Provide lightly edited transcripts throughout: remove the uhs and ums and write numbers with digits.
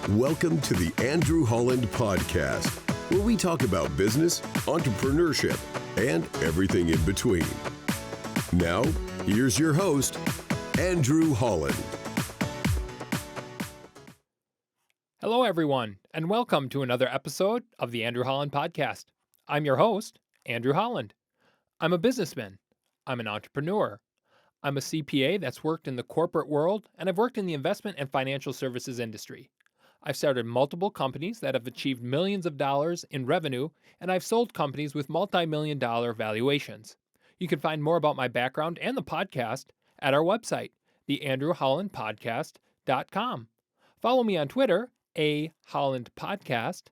Welcome to the Andrew Holland Podcast, where we talk about business, entrepreneurship, and everything in between. Now, here's your host, Andrew Holland. Hello, everyone, and welcome to another episode of the Andrew Holland Podcast. I'm your host, Andrew Holland. I'm a businessman. I'm an entrepreneur. I'm a CPA that's worked in the corporate world, and I've worked in the investment and financial services industry. I've started multiple companies that have achieved millions of dollars in revenue, and I've sold companies with multi-million-dollar valuations. You can find more about my background and the podcast at our website, theandrewhollandpodcast.com. Follow me on Twitter, @HollandPodcast.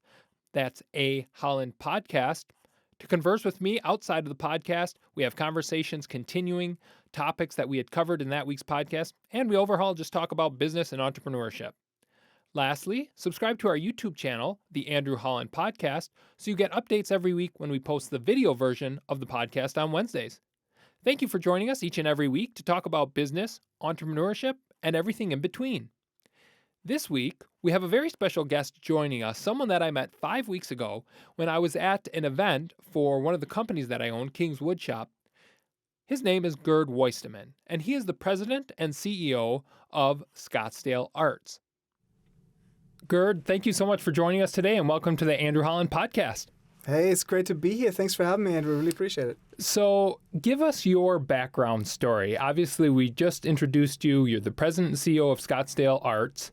That's @HollandPodcast. To converse with me outside of the podcast, we have conversations continuing topics that we had covered in that week's podcast, and we overall just talk about business and entrepreneurship. Lastly, subscribe to our YouTube channel, The Andrew Holland Podcast, so you get updates every week when we post the video version of the podcast on Wednesdays. Thank you for joining us each and every week to talk about business, entrepreneurship, and everything in between. This week, we have a very special guest joining us, someone that I met 5 weeks ago when I was at an event for one of the companies that I own, King's Woodshop. His name is Gerd Wuestemann, and he is the president and CEO of Scottsdale Arts. Gerd, thank you so much for joining us today, and welcome to the Andrew Holland Podcast. Hey, it's great to be here. Thanks for having me, Andrew. Really appreciate it. So give us your background story. Obviously, we just introduced you. You're the president and CEO of Scottsdale Arts,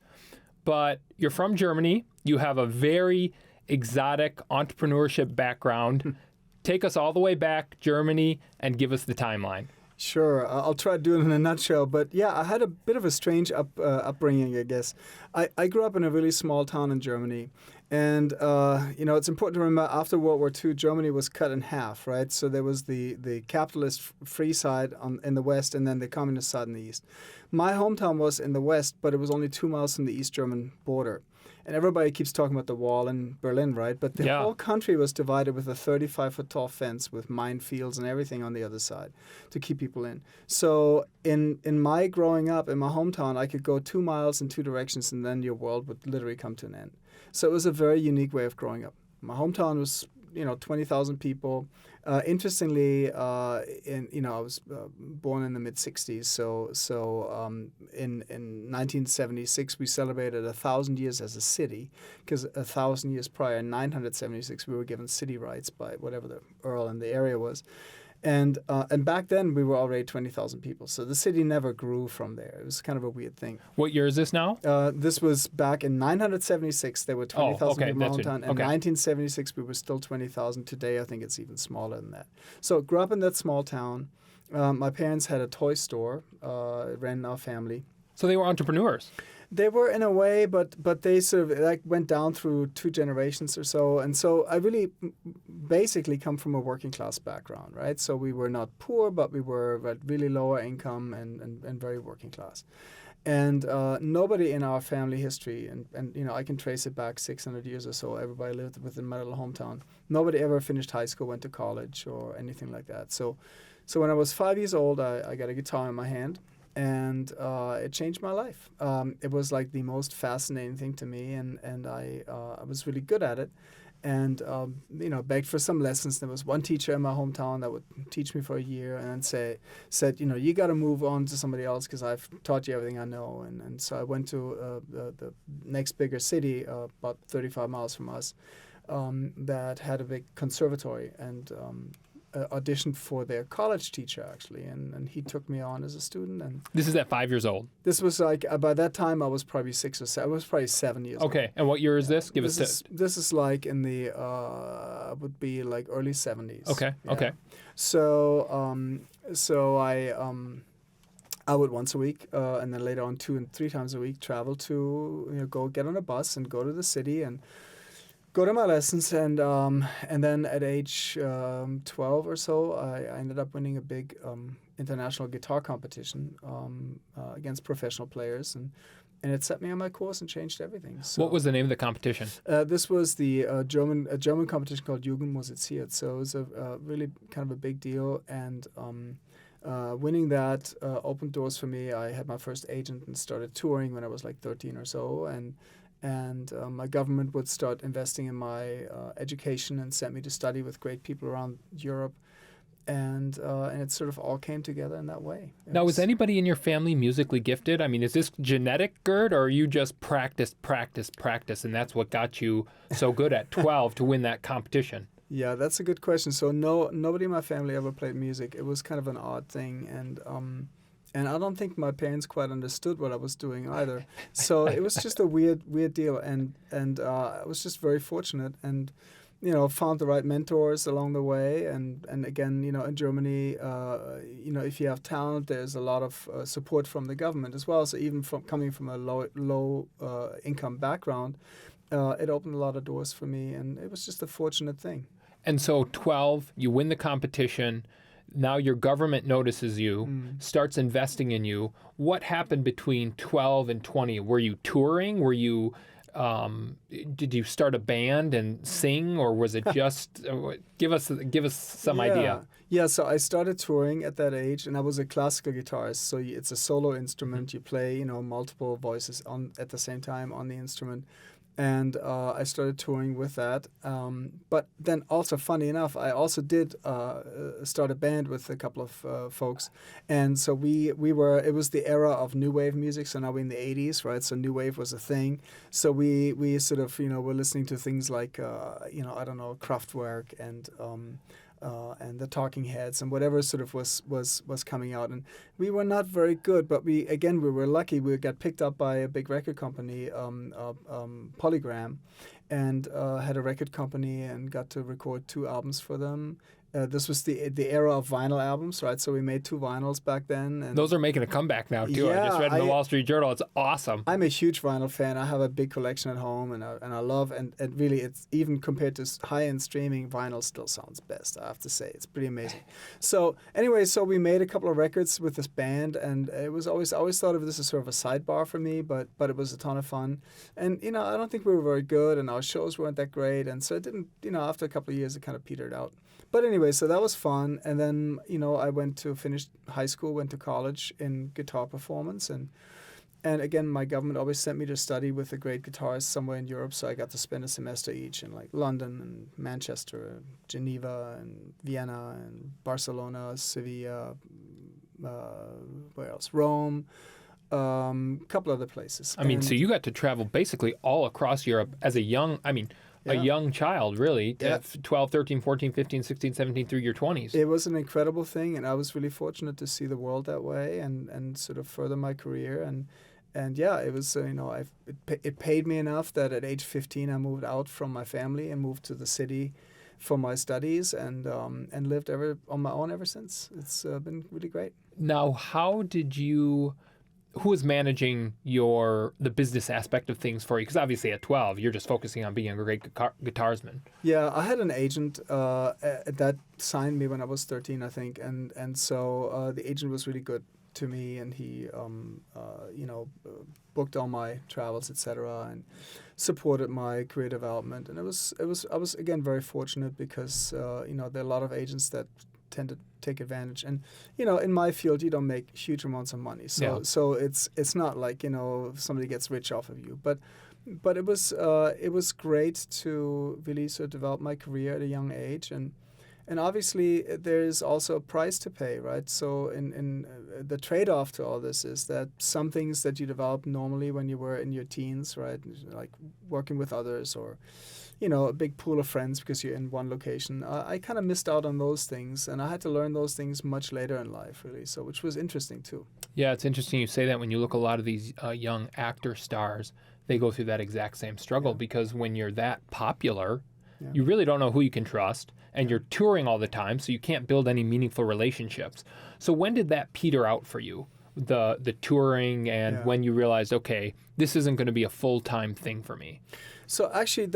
but you're from Germany. You have a very exotic entrepreneurship background. Take us all the way back, Germany, and give us the timeline. Sure. I'll try to do it in a nutshell. But yeah, I had a bit of a strange upbringing, I guess. I grew up in a really small town in Germany. And, it's important to remember after World War II, Germany was cut in half, right? So there was the capitalist free side in the west and then the communist side in the east. My hometown was in the west, but it was only 2 miles from the East German border. And everybody keeps talking about the wall in Berlin, right? But the whole country was divided with a 35-foot tall fence with minefields and everything on the other side to keep people in. So in my growing up, in my hometown, I could go 2 miles in two directions and then your world would literally come to an end. So it was a very unique way of growing up. My hometown was 20,000 people. Interestingly, I was born in the mid-'60s. So in 1976, we celebrated 1,000 years as a city, because 1,000 years prior, in 976, we were given city rights by whatever the earl in the area was. And back then, we were already 20,000 people. So the city never grew from there. It was kind of a weird thing. What year is this now? This was back in 976. There were 20,000 people in my hometown. In 1976, we were still 20,000. Today, I think it's even smaller than that. So grew up in that small town. My parents had a toy store, ran our family. So they were entrepreneurs. They were in a way, but they sort of went down through 2 generations or so. And so I really basically come from a working class background, right? So we were not poor, but we were at really lower income and very working class. And nobody in our family history, and I can trace it back 600 years or so, everybody lived within my little hometown. Nobody ever finished high school, went to college or anything like that. So when I was 5 years old, I got a guitar in my hand. And it changed my life. It was like the most fascinating thing to me, and I was really good at it. And begged for some lessons. There was one teacher in my hometown that would teach me for a year, and then said, you got to move on to somebody else because I've taught you everything I know. And so I went to the next bigger city, about 35 miles from us, that had a big conservatory and. Auditioned for their college teacher, actually, and he took me on as a student. And this is at 5 years old? This was like, by that time, I was probably 6 or 7. I was probably 7 years old. Okay, and what year is this? This is like in the, would be like early 70s. Okay, yeah. Okay. So I would once a week, and then later on 2 and 3 times a week, travel to, go get on a bus and go to the city and go to my lessons, and then at age 12 or so, I ended up winning a big international guitar competition against professional players, and it set me on my course and changed everything. So, what was the name of the competition? This was the German competition called Jugendmusiziert, so it was a really kind of a big deal, and winning that opened doors for me. I had my first agent and started touring when I was like 13 or so, and and my government would start investing in my education and sent me to study with great people around Europe. And it sort of all came together in that way. Now, was anybody in your family musically gifted? I mean, is this genetic, Gerd, or are you just practice, and that's what got you so good at 12 to win that competition? Yeah, that's a good question. So nobody in my family ever played music. It was kind of an odd thing, and I don't think my parents quite understood what I was doing either. So it was just a weird deal, and I was just very fortunate, and found the right mentors along the way, and again, in Germany, if you have talent, there's a lot of support from the government as well. So even from coming from a low income background, it opened a lot of doors for me, and it was just a fortunate thing. And so 12, you win the competition. Now your government notices you, starts investing in you. What happened between 12 and 20? Were you touring? Were you did you start a band and sing, or was it just give us some idea? Yeah, so I started touring at that age, and I was a classical guitarist. So it's a solo instrument. You play, multiple voices at the same time on the instrument. And I started touring with that. But then also, funny enough, I also did start a band with a couple of folks. And so it was the era of new wave music. So now we're in the 80s, right? So new wave was a thing. So we sort of, were listening to things like, I don't know, Kraftwerk and the Talking Heads and whatever sort of was coming out. And we were not very good, but we were lucky. We got picked up by a big record company, Polygram, and had a record company and got to record 2 albums for them. This was the era of vinyl albums, right? So we made 2 vinyls back then. And those are making a comeback now, too. Yeah, I just read in the Wall Street Journal. It's awesome. I'm a huge vinyl fan. I have a big collection at home, and I love, and really, it's even compared to high-end streaming, vinyl still sounds best, I have to say. It's pretty amazing. So anyway, so we made a couple of records with this band, and it was I always thought of this as sort of a sidebar for me, but it was a ton of fun. And, I don't think we were very good, and our shows weren't that great, and so it didn't, after a couple of years, it kind of petered out. But anyway, so that was fun. And then, I went to finish high school, went to college in guitar performance. And again, my government always sent me to study with a great guitarist somewhere in Europe. So I got to spend a semester each in like London and Manchester, Geneva and Vienna and Barcelona, Sevilla, where else? Rome, a couple other places. So you got to travel basically all across Europe as a young child, really, 12, 13, 14, 15, 16, 17, through your 20s. It was an incredible thing, and I was really fortunate to see the world that way and sort of further my career. And yeah, it was, it paid me enough that at age 15 I moved out from my family and moved to the city for my studies and lived on my own ever since. It's been really great. Now, who was managing the business aspect of things for you? Because obviously at 12, you're just focusing on being a great guitarsman. Yeah, I had an agent that signed me when I was 13, I think, and so the agent was really good to me, and he, booked all my travels, etc., and supported my career development. And I was again very fortunate because there are a lot of agents that tend to take advantage, and in my field you don't make huge amounts of money, so it's not like somebody gets rich off of you, but it was great to really sort of develop my career at a young age, and obviously there's also a price to pay, right? So in the trade-off to all this is that some things that you develop normally when you were in your teens, right, like working with others or a big pool of friends because you're in one location. I kind of missed out on those things, and I had to learn those things much later in life, really. So, which was interesting too. Yeah, it's interesting you say that. When you look at a lot of these young actor stars, they go through that exact same struggle because when you're that popular, you really don't know who you can trust, and you're touring all the time, so you can't build any meaningful relationships. So when did that peter out for you? The touring, and when you realized, okay, this isn't going to be a full-time thing for me? So actually,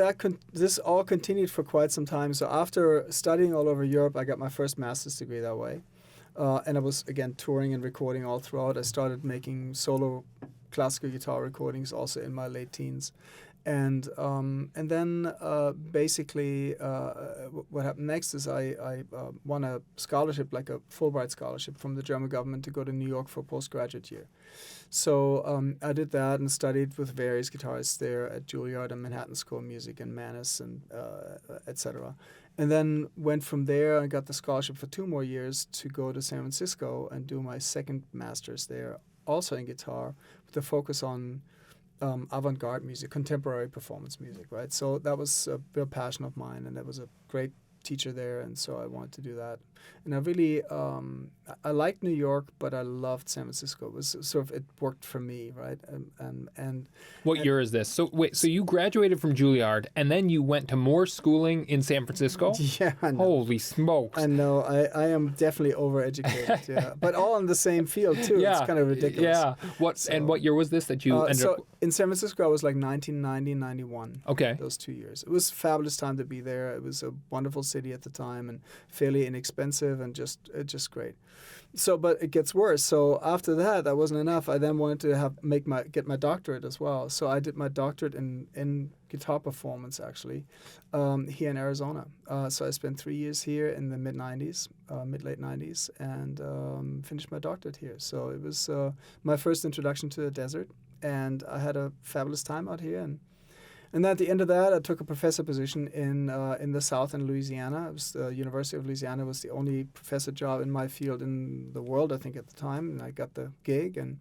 this all continued for quite some time. So after studying all over Europe, I got my first master's degree that way. And I was, again, touring and recording all throughout. I started making solo classical guitar recordings also in my late teens. And then basically what happened next is I won a scholarship, like a Fulbright scholarship from the German government to go to New York for a postgraduate year. So I did that and studied with various guitarists there at Juilliard and Manhattan School of Music and Mannes and etc. And then went from there and got the scholarship for 2 more years to go to San Francisco and do my second master's there, also in guitar, with a focus on avant-garde music, contemporary performance music, right? So that was a real passion of mine, and there was a great teacher there, and so I wanted to do that. And I really, I liked New York, but I loved San Francisco. It was sort of, it worked for me, right? And what year is this? So wait, so you graduated from Juilliard, and then you went to more schooling in San Francisco? Yeah, I know. Holy smokes. I know. I am definitely overeducated, yeah. But all in the same field, too. Yeah. It's kind of ridiculous. Yeah. And what year was this that you ended up? In San Francisco, I was like 1990, 91. Okay. Those 2 years. It was a fabulous time to be there. It was a wonderful city at the time and fairly inexpensive and just great. So, but it gets worse. So after that wasn't enough. I then wanted to get my doctorate as well. So I did my doctorate in guitar performance, actually, here in Arizona. So I spent 3 years here in the mid-late 90s, and finished my doctorate here. So it was my first introduction to the desert, and I had a fabulous time out here. And then at the end of that, I took a professor position in the South in Louisiana. It was the University of Louisiana was the only professor job in my field in the world, I think, at the time. And I got the gig and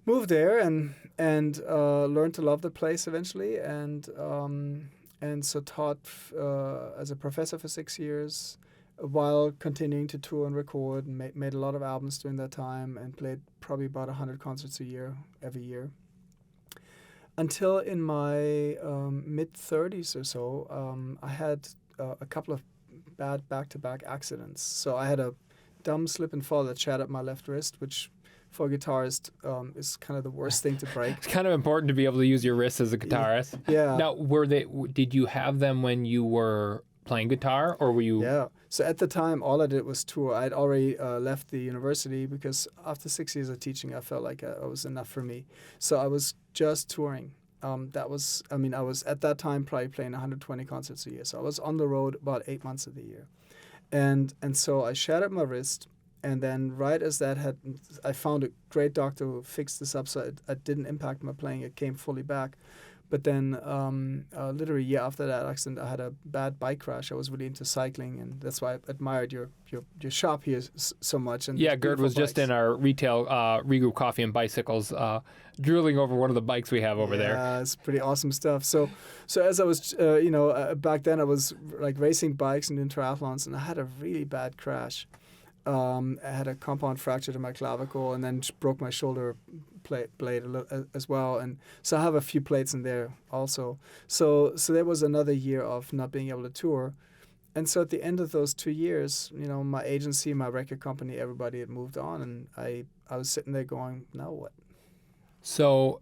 moved there and learned to love the place eventually. And so taught as a professor for 6 years while continuing to tour and record, and made a lot of albums during that time, and played probably about 100 concerts a year, every year. Until in my mid-30s or so, I had a couple of bad back-to-back accidents. So I had a dumb slip and fall that shattered my left wrist, which for a guitarist is kind of the worst thing to break. It's kind of important to be able to use your wrists as a guitarist. Yeah. Now, did you have them when you were playing guitar, or were you? Yeah. So at the time, all I did was tour. I'd already left the university because after 6 years of teaching, I felt like it was enough for me. So I was just touring. I was at that time probably playing 120 concerts a year. So I was on the road about 8 months of the year. And so I shattered my wrist. And then right as that I found a great doctor who fixed this up so it didn't impact my playing. It came fully back. But then literally a year after that accident, I had a bad bike crash. I was really into cycling, and that's why I admired your shop here so much. And yeah, Gerd was just in our retail Regroup Coffee and Bicycles, drooling over one of the bikes we have over there. Yeah, it's pretty awesome stuff. So as I was, back then I was like racing bikes and doing triathlons, and I had a really bad crash. I had a compound fracture to my clavicle, and then broke my shoulder blade as well, and so I have a few plates in there also. So there was another year of not being able to tour, and so at the end of those 2 years, my agency, my record company, everybody had moved on, and I was sitting there going, now what? So,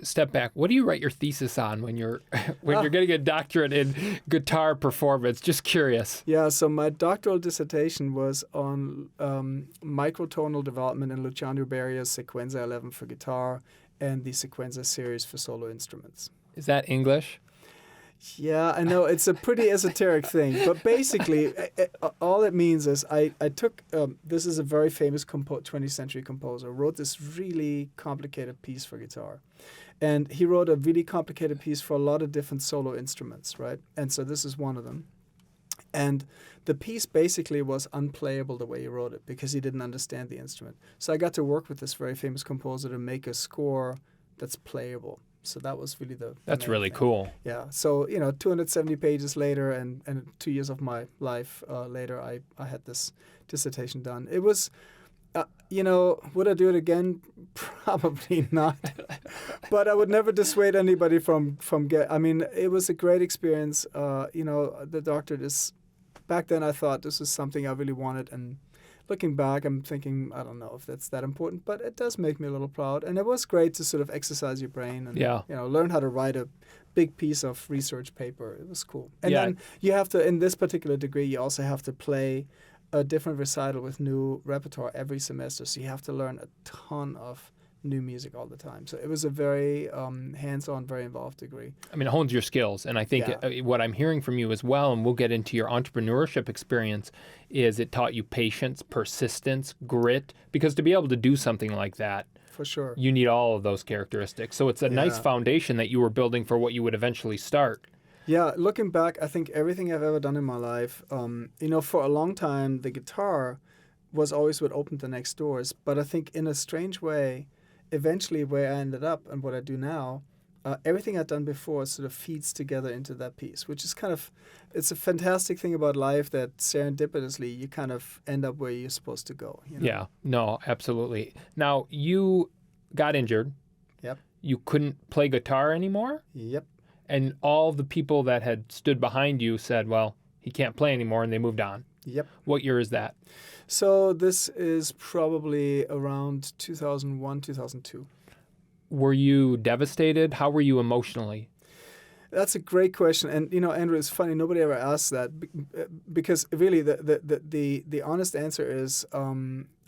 step back. What do you write your thesis on when you're getting a doctorate in guitar performance? Just curious. Yeah, so my doctoral dissertation was on microtonal development in Luciano Berria's Sequenza 11 for guitar and the Sequenza series for solo instruments. Is that English? Yeah, I know. It's a pretty esoteric thing. But basically, all it means is I took, this is a very famous 20th century composer, wrote this really complicated piece for guitar. And he wrote a really complicated piece for a lot of different solo instruments, right? And so this is one of them. And the piece basically was unplayable the way he wrote it because he didn't understand the instrument. So I got to work with this very famous composer to make a score that's playable. So that was really That's really thing. Cool. Yeah. So, 270 pages later and 2 years of my life later, I had this dissertation done. It was, would I do it again? Probably not. But I would never dissuade anybody from it was a great experience. The doctorate back then I thought this was something I really wanted, and looking back, I'm thinking, I don't know if that's that important, but it does make me a little proud. And it was great to sort of exercise your brain and learn how to write a big piece of research paper. It was cool. And then you have to, in this particular degree, you also have to play a different recital with new repertoire every semester. So you have to learn a ton of new music all the time. So it was a very hands-on, very involved degree. I mean, it hones your skills. And I think what I'm hearing from you as well, and we'll get into your entrepreneurship experience, is it taught you patience, persistence, grit, because to be able to do something like that, for sure, you need all of those characteristics. So it's a nice foundation that you were building for what you would eventually start. Yeah, looking back, I think everything I've ever done in my life, for a long time, the guitar was always what opened the next doors. But I think in a strange way, eventually where I ended up and what I do now, everything I'd done before sort of feeds together into that piece, which is it's a fantastic thing about life that serendipitously you kind of end up where you're supposed to go. You know? Yeah, no, absolutely. Now, you got injured. Yep. You couldn't play guitar anymore? Yep. And all the people that had stood behind you said, well, he can't play anymore, and they moved on. Yep. What year is that? So this is probably around 2001, 2002. Were you devastated? How were you emotionally? That's a great question. And, Andrew, it's funny. Nobody ever asks that because really the honest answer is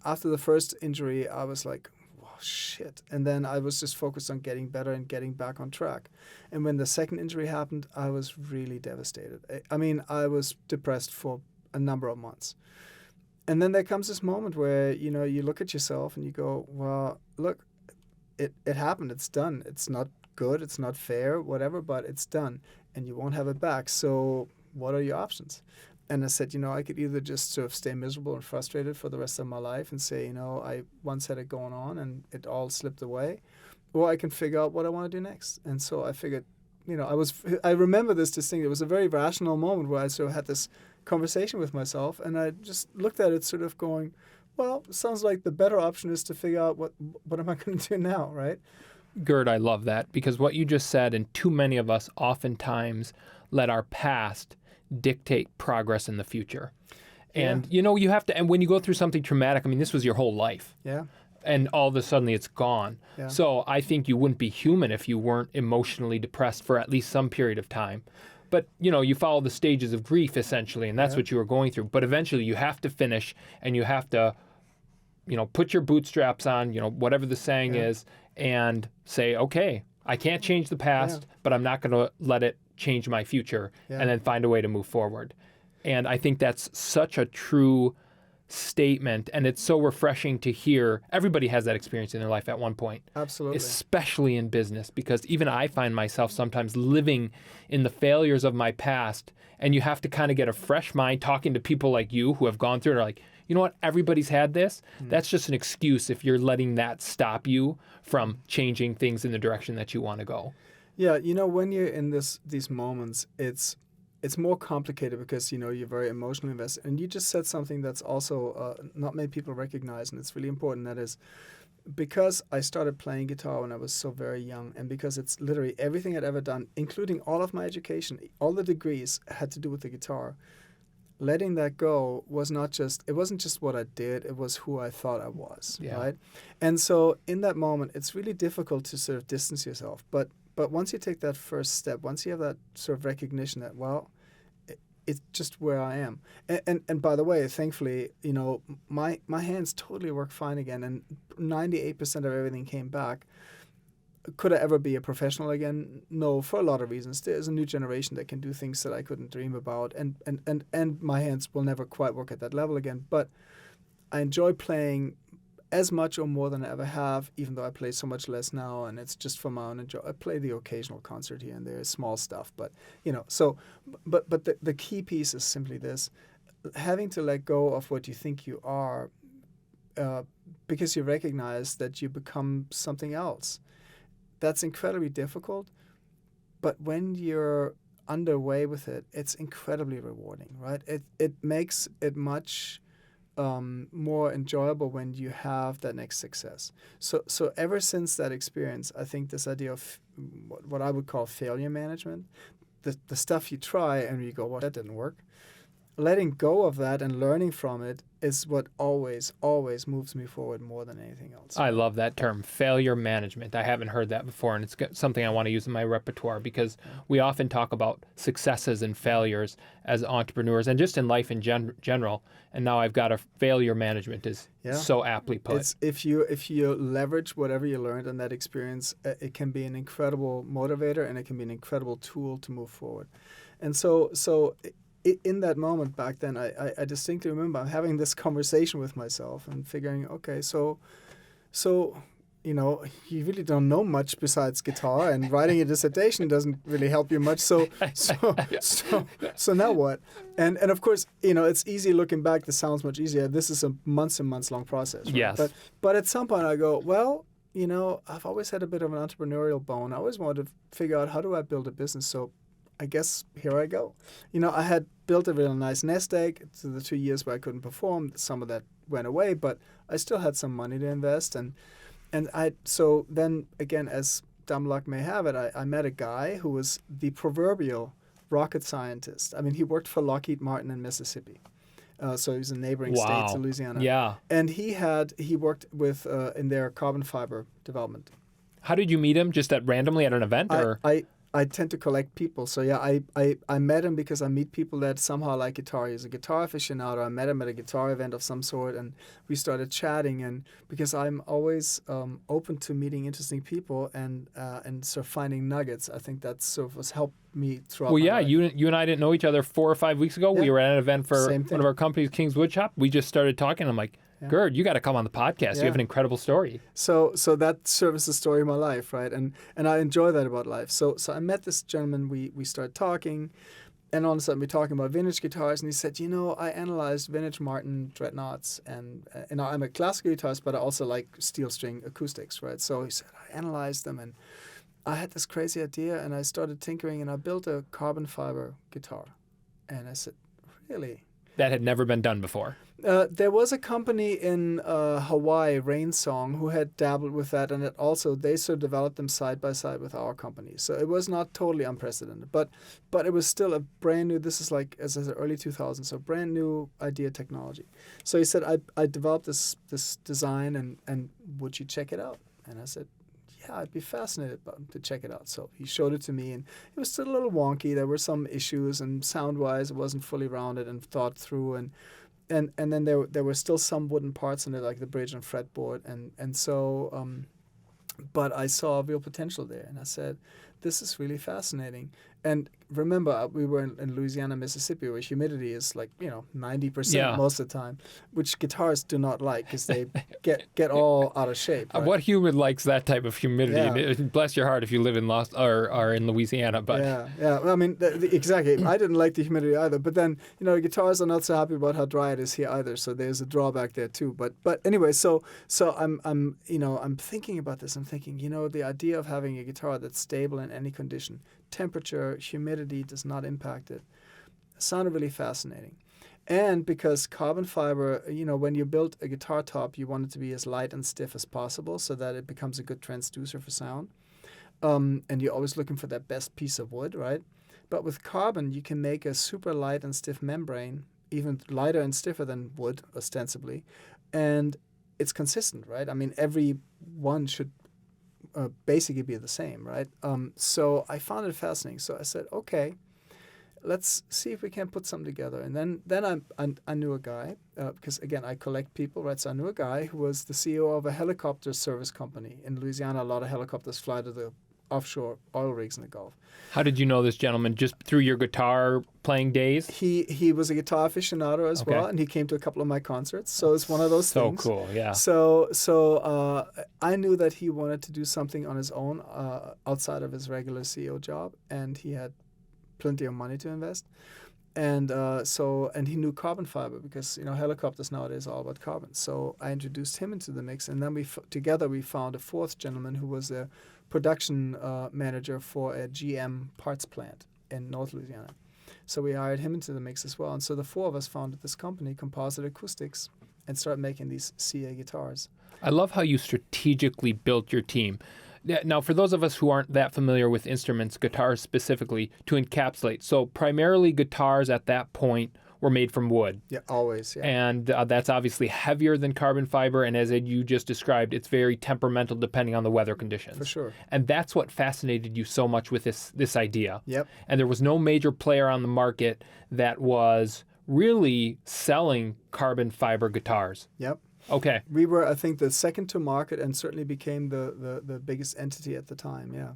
after the first injury, I was like, oh, shit. And then I was just focused on getting better and getting back on track. And when the second injury happened, I was really devastated. I mean, I was depressed for a number of months. And then there comes this moment where, you look at yourself and you go, well, look, it happened. It's done. It's not good. It's not fair, whatever, but it's done. And you won't have it back. So what are your options? And I said, I could either just sort of stay miserable and frustrated for the rest of my life and say, I once had it going on and it all slipped away, or I can figure out what I want to do next. And so I figured, I remember this distinctly. It was a very rational moment where I sort of had this conversation with myself, and I just looked at it sort of going, well, it sounds like the better option is to figure out what am I going to do now, right? Gerd, I love that, because what you just said, and too many of us oftentimes let our past dictate progress in the future. And, you have to, and when you go through something traumatic, I mean, this was your whole life. Yeah. And all of a sudden it's gone. Yeah. So I think you wouldn't be human if you weren't emotionally depressed for at least some period of time. But, you follow the stages of grief, essentially, and that's what you were going through. But eventually you have to finish, and you have to, put your bootstraps on, whatever the saying is, and say, okay, I can't change the past, but I'm not going to let it change my future, and then find a way to move forward. And I think that's such a true statement, and it's so refreshing to hear. Everybody has that experience in their life at one point. Absolutely. Especially in business, because even I find myself sometimes living in the failures of my past, and you have to kind of get a fresh mind talking to people like you who have gone through it, are like, you know what, everybody's had this. That's just an excuse if you're letting that stop you from changing things in the direction that you want to go. Yeah, when you're in these moments, it's more complicated because, you're very emotionally invested. And you just said something that's also not many people recognize, and it's really important. That is, because I started playing guitar when I was so very young, and because it's literally everything I'd ever done, including all of my education, all the degrees had to do with the guitar. Letting that go wasn't just what I did, it was who I thought I was, right? And so in that moment, it's really difficult to sort of distance yourself. But once you take that first step, once you have that sort of recognition that, well, it's just where I am. And by the way, thankfully, my hands totally work fine again, and 98% of everything came back. Could I ever be a professional again? No, for a lot of reasons. There's a new generation that can do things that I couldn't dream about, and my hands will never quite work at that level again. But I enjoy playing as much or more than I ever have, even though I play so much less now, and it's just for my own enjoyment. I play the occasional concert here and there, small stuff, but the key piece is simply this: having to let go of what you think you are, because you recognize that you become something else. That's incredibly difficult, but when you're underway with it, it's incredibly rewarding, right? It makes it much more enjoyable when you have that next success. So ever since that experience, I think this idea of what I would call failure management, the stuff you try and you go, well, that didn't work. Letting go of that and learning from it is what always moves me forward more than anything else. I love that term, failure management. I haven't heard that before, and it's something I want to use in my repertoire because we often talk about successes and failures as entrepreneurs and just in life in general. And now I've got a failure management is so aptly put. It's if you leverage whatever you learned in that experience, it can be an incredible motivator and it can be an incredible tool to move forward. And so in that moment back then, I distinctly remember having this conversation with myself and figuring, okay, so you really don't know much besides guitar, and writing a dissertation doesn't really help you much. So now what? And of course, it's easy looking back. This sounds much easier. This is a months and months long process. Right? Yes. But at some point I go, well, I've always had a bit of an entrepreneurial bone. I always wanted to figure out how do I build a business. So I guess here I go. I had built a really nice nest egg. So the 2 years where I couldn't perform, some of that went away, but I still had some money to invest. So then again, as dumb luck may have it, I met a guy who was the proverbial rocket scientist. I mean, he worked for Lockheed Martin in Mississippi. So he was in neighboring states of Louisiana. Yeah. And he worked with in their carbon fiber development. How did you meet him? Just randomly at an event, or? I tend to collect people. So I met him because I meet people that somehow like guitar. He's a guitar aficionado. I met him at a guitar event of some sort, and we started chatting. And because I'm always open to meeting interesting people and sort of finding nuggets, I think that sort of has helped me throughout. Well, my life. you and I didn't know each other 4 or 5 weeks ago. Yeah. We were at an event for one of our companies, King's Woodshop. We just started talking. I'm like, Gerd, you got to come on the podcast. You have an incredible story. So that serves the story of my life, right? And I enjoy that about life. So I met this gentleman. We started talking, and all of a sudden we're talking about vintage guitars. And he said, I analyzed vintage Martin dreadnoughts, and I'm a classical guitarist, but I also like steel string acoustics, right? So he said I analyzed them, and I had this crazy idea, and I started tinkering, and I built a carbon fiber guitar. And I said, really? That had never been done before. There was a company in Hawaii, Rainsong, who had dabbled with that, and they sort of developed them side by side with our company. So it was not totally unprecedented, but it was still a brand new. This is like as I said, early 2000s, so brand new idea technology. So he said, I developed this design, and would you check it out? And I said, yeah, I'd be fascinated to check it out. So he showed it to me, and it was still a little wonky. There were some issues, and sound-wise, it wasn't fully rounded and thought through, and then there were still some wooden parts in it, like the bridge and fretboard, and so, but I saw real potential there, and I said, this is really fascinating. And remember, we were in Louisiana, Mississippi, where humidity is like 90% most of the time, which guitarists do not like because they get all out of shape. Right? What human likes that type of humidity? Yeah. Bless your heart if you live in or in Louisiana, but yeah. I mean, exactly. I didn't like the humidity either. But then guitarists are not so happy about how dry it is here either. So there's a drawback there too. But anyway, so I'm thinking about this. I'm thinking, the idea of having a guitar that's stable in any condition. Temperature, humidity does not impact it. It sounded really fascinating. And because carbon fiber, when you build a guitar top, you want it to be as light and stiff as possible so that it becomes a good transducer for sound. And you're always looking for that best piece of wood, right? But with carbon, you can make a super light and stiff membrane, even lighter and stiffer than wood, ostensibly. And it's consistent, right? I mean, every one should basically be the same, right? So I found it fascinating. So I said, okay, let's see if we can put something together. And then I knew a guy, because again, I collect people, right? So I knew a guy who was the CEO of a helicopter service company. In Louisiana, a lot of helicopters fly to the offshore oil rigs in the Gulf. How did you know this gentleman? Just through your guitar playing days? He was a guitar aficionado as well, and he came to a couple of my concerts. So it's one of those things. So cool, yeah. So I knew that he wanted to do something on his own outside of his regular CEO job, and he had plenty of money to invest. And and he knew carbon fiber because helicopters nowadays are all about carbon. So I introduced him into the mix, and then together we found a fourth gentleman who was a production manager for a GM parts plant in North Louisiana. So we hired him into the mix as well. And so the four of us founded this company, Composite Acoustics, and started making these CA guitars. I love how you strategically built your team. Now, for those of us who aren't that familiar with instruments, guitars specifically, to encapsulate, so primarily guitars at that point were made from wood. Yeah, always. Yeah. And that's obviously heavier than carbon fiber. And as you just described, it's very temperamental depending on the weather conditions. For sure. And that's what fascinated you so much with this idea. Yep. And there was no major player on the market that was really selling carbon fiber guitars. Yep. Okay. We were, I think, the second to market and certainly became the biggest entity at the time, yeah.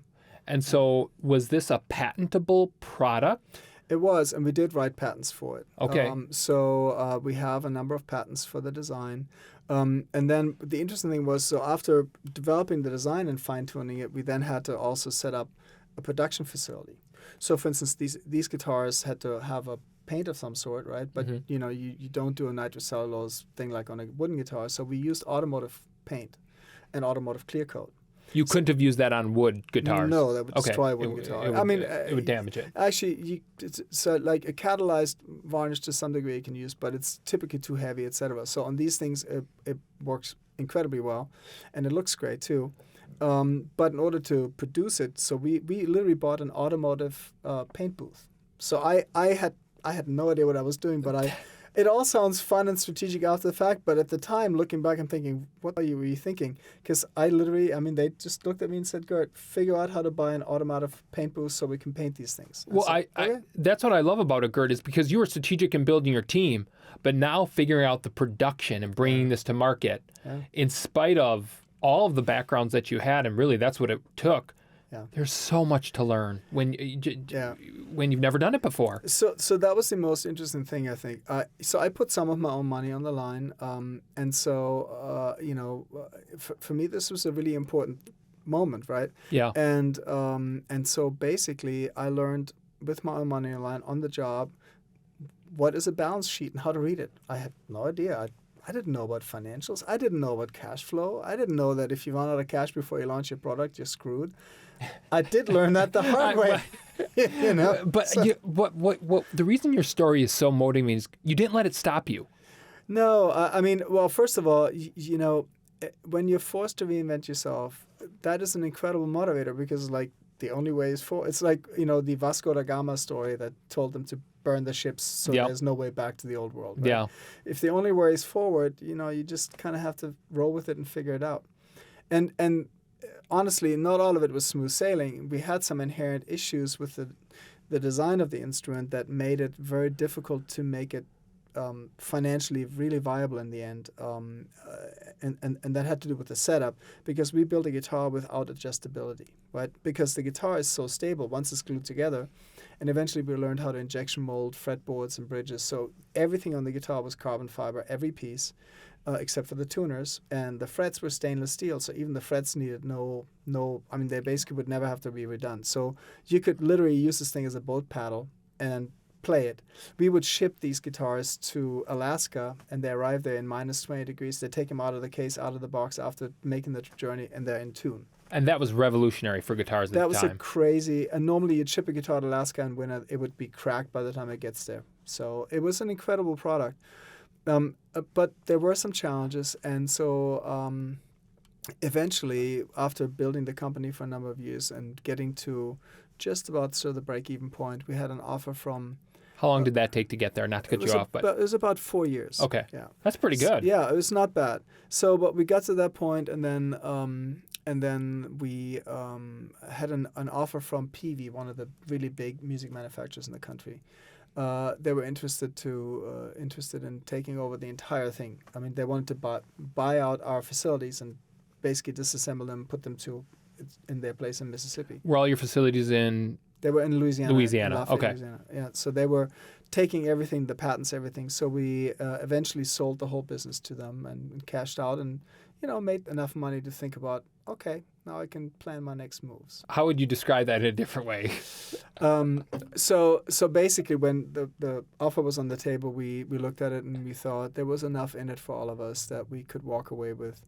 And so was this a patentable product? It was, and we did write patents for it. Okay. So we have a number of patents for the design. And then the interesting thing was, so after developing the design and fine-tuning it, we then had to also set up a production facility. So, for instance, these guitars had to have a paint of some sort, right? But, you don't do a nitrocellulose thing like on a wooden guitar. So we used automotive paint and automotive clear coat. You couldn't have used that on wood guitars. No, that would destroy a wooden guitar. It would damage it. Actually, so like a catalyzed varnish to some degree you can use, but it's typically too heavy, etc. So on these things, it works incredibly well, and it looks great too. But in order to produce it, so we literally bought an automotive paint booth. So I had no idea what I was doing, but it all sounds fun and strategic after the fact, but at the time, looking back, I'm thinking, what were you thinking? Because they just looked at me and said, Gerd, figure out how to buy an automotive paint booth so we can paint these things. Well, said, that's what I love about it, Gerd, is because you were strategic in building your team, but now figuring out the production and bringing this to market, in spite of all of the backgrounds that you had, and really that's what it took. Yeah. There's so much to learn when you've never done it before. So that was the most interesting thing, I think. So I put some of my own money on the line, and so for me this was a really important moment, right? Yeah. And so basically I learned with my own money on the line on the job what is a balance sheet and how to read it. I had no idea. I didn't know about financials. I didn't know about cash flow. I didn't know that if you run out of cash before you launch your product, you're screwed. I did learn that the hard way. But what the reason your story is so motivating is you didn't let it stop you. No, well, first of all, when you're forced to reinvent yourself, that is an incredible motivator because like the only way is forward. It's like the Vasco da Gama story that told them to burn the ships so there's no way back to the old world. Right? Yeah. If the only way is forward, you just kind of have to roll with it and figure it out. And honestly, not all of it was smooth sailing. We had some inherent issues with the design of the instrument that made it very difficult to make it financially really viable in the end. And that had to do with the setup because we built a guitar without adjustability, right? Because the guitar is so stable once it's glued together. And eventually we learned how to injection mold fretboards and bridges. So everything on the guitar was carbon fiber, every piece, except for the tuners. And the frets were stainless steel. So even the frets needed they basically would never have to be redone. So you could literally use this thing as a boat paddle and play it. We would ship these guitars to Alaska and they arrive there in minus 20 degrees. They take them out of the case, out of the box after making the journey and they're in tune. And that was revolutionary for guitars at the time. That was a crazy, and normally you'd ship a guitar to Alaska and when it would be cracked by the time it gets there. So it was an incredible product. But there were some challenges, and so eventually, after building the company for a number of years and getting to just about the break-even point, we had an offer from... How long did that take to get there? Not to cut you off, but... It was about 4 years. Okay. Yeah. That's pretty good. Yeah, it was not bad. So, but we got to that point, and then we had an offer from PV, one of the really big music manufacturers in the country. They were interested in taking over the entire thing. I mean, they wanted to buy out our facilities and basically disassemble them, put them in their place in Mississippi. Were all your facilities in? They were in Louisiana. Louisiana, okay. Louisiana. Yeah, so they were taking everything, the patents, everything. So we eventually sold the whole business to them and cashed out and, made enough money to think about, okay, now I can plan my next moves. How would you describe that in a different way? So basically when the offer was on the table, we looked at it and we thought there was enough in it for all of us that we could walk away with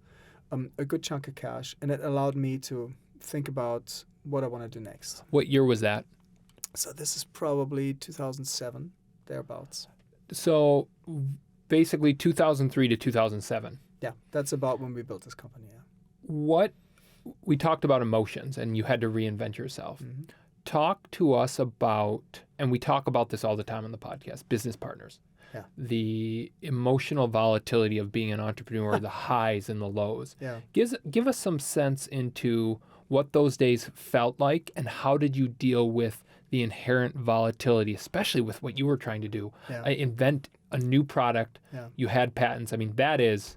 a good chunk of cash. And it allowed me to think about what I want to do next. What year was that? So this is probably 2007, thereabouts. So basically 2003 to 2007. Yeah, that's about when we built this company, yeah. We talked about emotions and you had to reinvent yourself. Mm-hmm. Talk to us about, and we talk about this all the time on the podcast, business partners. Yeah. the emotional volatility of being an entrepreneur, the highs and the lows. Yeah. Give us some sense into what those days felt like and how did you deal with the inherent volatility, especially with what you were trying to do. Yeah. Invent a new product. Yeah. You had patents. I mean, that is,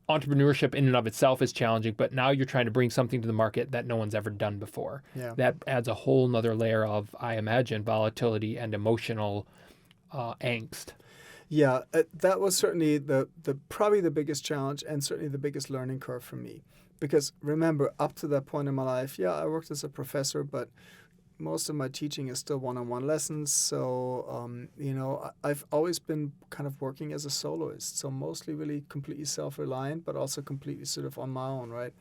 entrepreneurship in and of itself is challenging, but now you're trying to bring something to the market that no one's ever done before. Yeah. That adds a whole nother layer of, I imagine, volatility and emotional angst. Yeah, that was certainly the probably the biggest challenge and certainly the biggest learning curve for me. Because remember, up to that point in my life, I worked as a professor, but most of my teaching is still one-on-one lessons. So, I've always been kind of working as a soloist. So mostly really completely self-reliant, but also completely sort of on my own, right?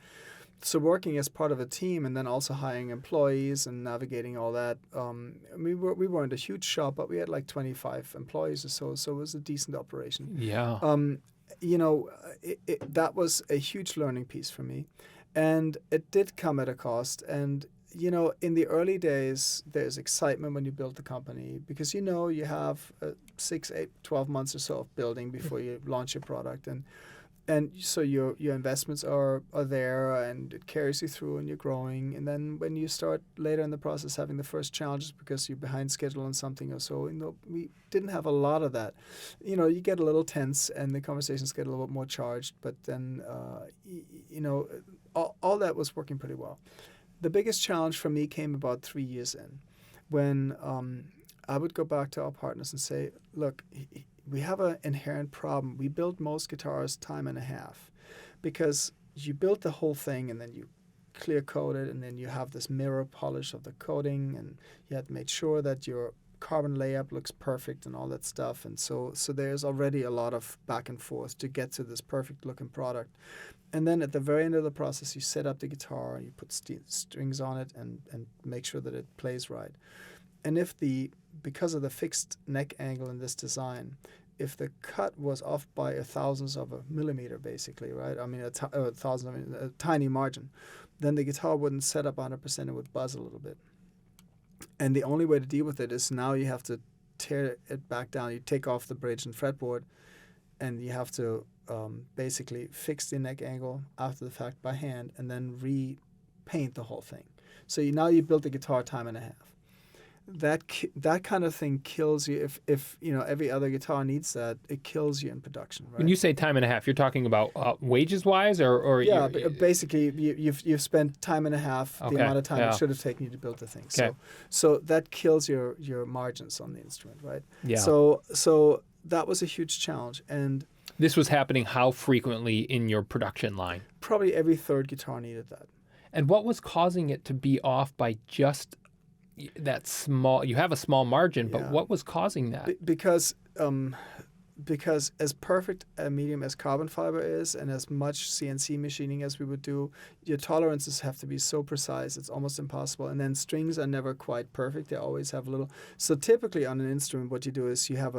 So working as part of a team and then also hiring employees and navigating all that. We weren't a huge shop, but we had like 25 employees or so. So it was a decent operation. Yeah. That was a huge learning piece for me. And it did come at a cost. And, in the early days, there's excitement when you build the company because, you have 6, 8, 12 months or so of building before you launch your product. And so your investments are there and it carries you through and you're growing. And then when you start later in the process having the first challenges because you're behind schedule on something or so, we didn't have a lot of that. You get a little tense and the conversations get a little bit more charged. But then, all that was working pretty well. The biggest challenge for me came about 3 years in when I would go back to our partners and say, look, we have an inherent problem. We built most guitars time and a half because you built the whole thing and then you clear coat it and then you have this mirror polish of the coating and you had to make sure that your carbon layup looks perfect and all that stuff. And so there's already a lot of back and forth to get to this perfect looking product. And then at the very end of the process, you set up the guitar and you put strings on it and make sure that it plays right. And because of the fixed neck angle in this design, if the cut was off by a thousandth of a millimeter, basically, right? I mean, a tiny margin, then the guitar wouldn't set up 100%. It would buzz a little bit. And the only way to deal with it is now you have to tear it back down. You take off the bridge and fretboard, and you have to basically fix the neck angle after the fact by hand, and then repaint the whole thing. So now you built the guitar time and a half. That kind of thing kills you. If every other guitar needs that, it kills you in production. Right? When you say time and a half, you're talking about wages wise, or basically you've spent time and a half the amount of time it should have taken you to build the thing. Okay. So that kills your margins on the instrument, right? Yeah. So that was a huge challenge, and this was happening how frequently in your production line? Probably every third guitar needed that. And what was causing it to be off by just that small? You have a small margin, but what was causing that? Because as perfect a medium as carbon fiber is and as much CNC machining as we would do, your tolerances have to be so precise, it's almost impossible. And then strings are never quite perfect. They always have a little. So typically on an instrument, what you do is you have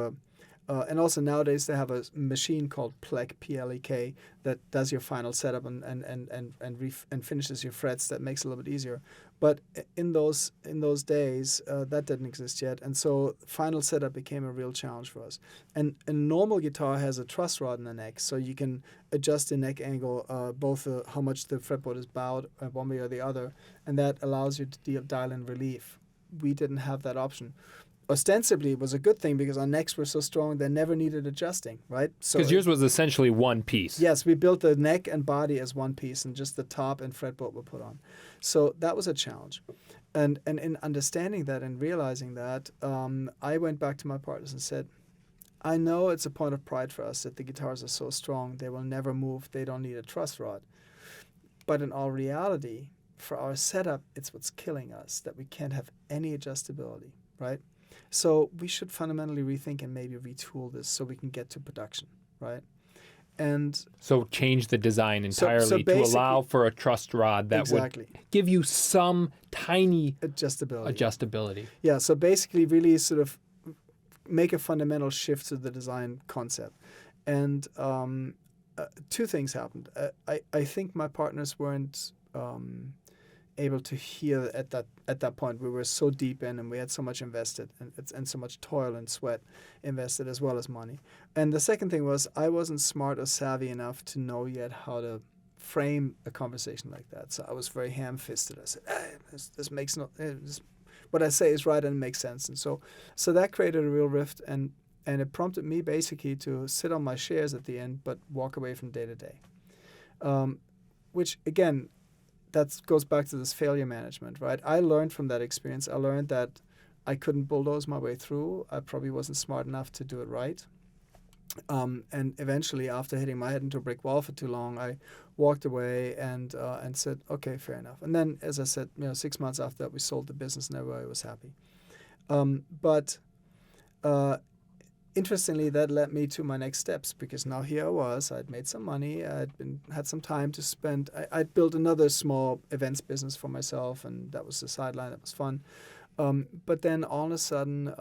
and also nowadays they have a machine called PLEK, P-L-E-K, that does your final setup and finishes your frets. That makes it a little bit easier. But in those days, that didn't exist yet, and so final setup became a real challenge for us. And a normal guitar has a truss rod in the neck, so you can adjust the neck angle, both how much the fretboard is bowed one way or the other, and that allows you to dial in relief. We didn't have that option. Ostensibly, it was a good thing because our necks were so strong they never needed adjusting, right? Because yours was essentially one piece. Yes, we built the neck and body as one piece, and just the top and fretboard were put on. So that was a challenge. And in understanding that and realizing that, I went back to my partners and said, I know it's a point of pride for us that the guitars are so strong, they will never move, they don't need a truss rod. But in all reality, for our setup, it's what's killing us, that we can't have any adjustability, right? So we should fundamentally rethink and maybe retool this so we can get to production, right? And so change the design entirely to allow for a truss rod that would give you some tiny adjustability. Yeah, so basically really sort of make a fundamental shift to the design concept. And two things happened. I think my partners weren't able to heal at that point. We were so deep in, and we had so much invested, and so much toil and sweat invested, as well as money. And the second thing was, I wasn't smart or savvy enough to know yet how to frame a conversation like that. So I was very ham-fisted. I said, this makes no... what I say is right and it makes sense. And so that created a real rift, and it prompted me basically to sit on my shares at the end, but walk away from day to day. Which, again, that goes back to this failure management, right? I learned from that experience. I learned that I couldn't bulldoze my way through. I probably wasn't smart enough to do it right. And eventually, after hitting my head into a brick wall for too long, I walked away and said, okay, fair enough. And then, as I said, 6 months after that, we sold the business and everybody was happy. But interestingly, that led me to my next steps, because now here I was. I'd made some money. Had some time to spend. I'd built another small events business for myself, and that was the sideline. That was fun. But then all of a sudden,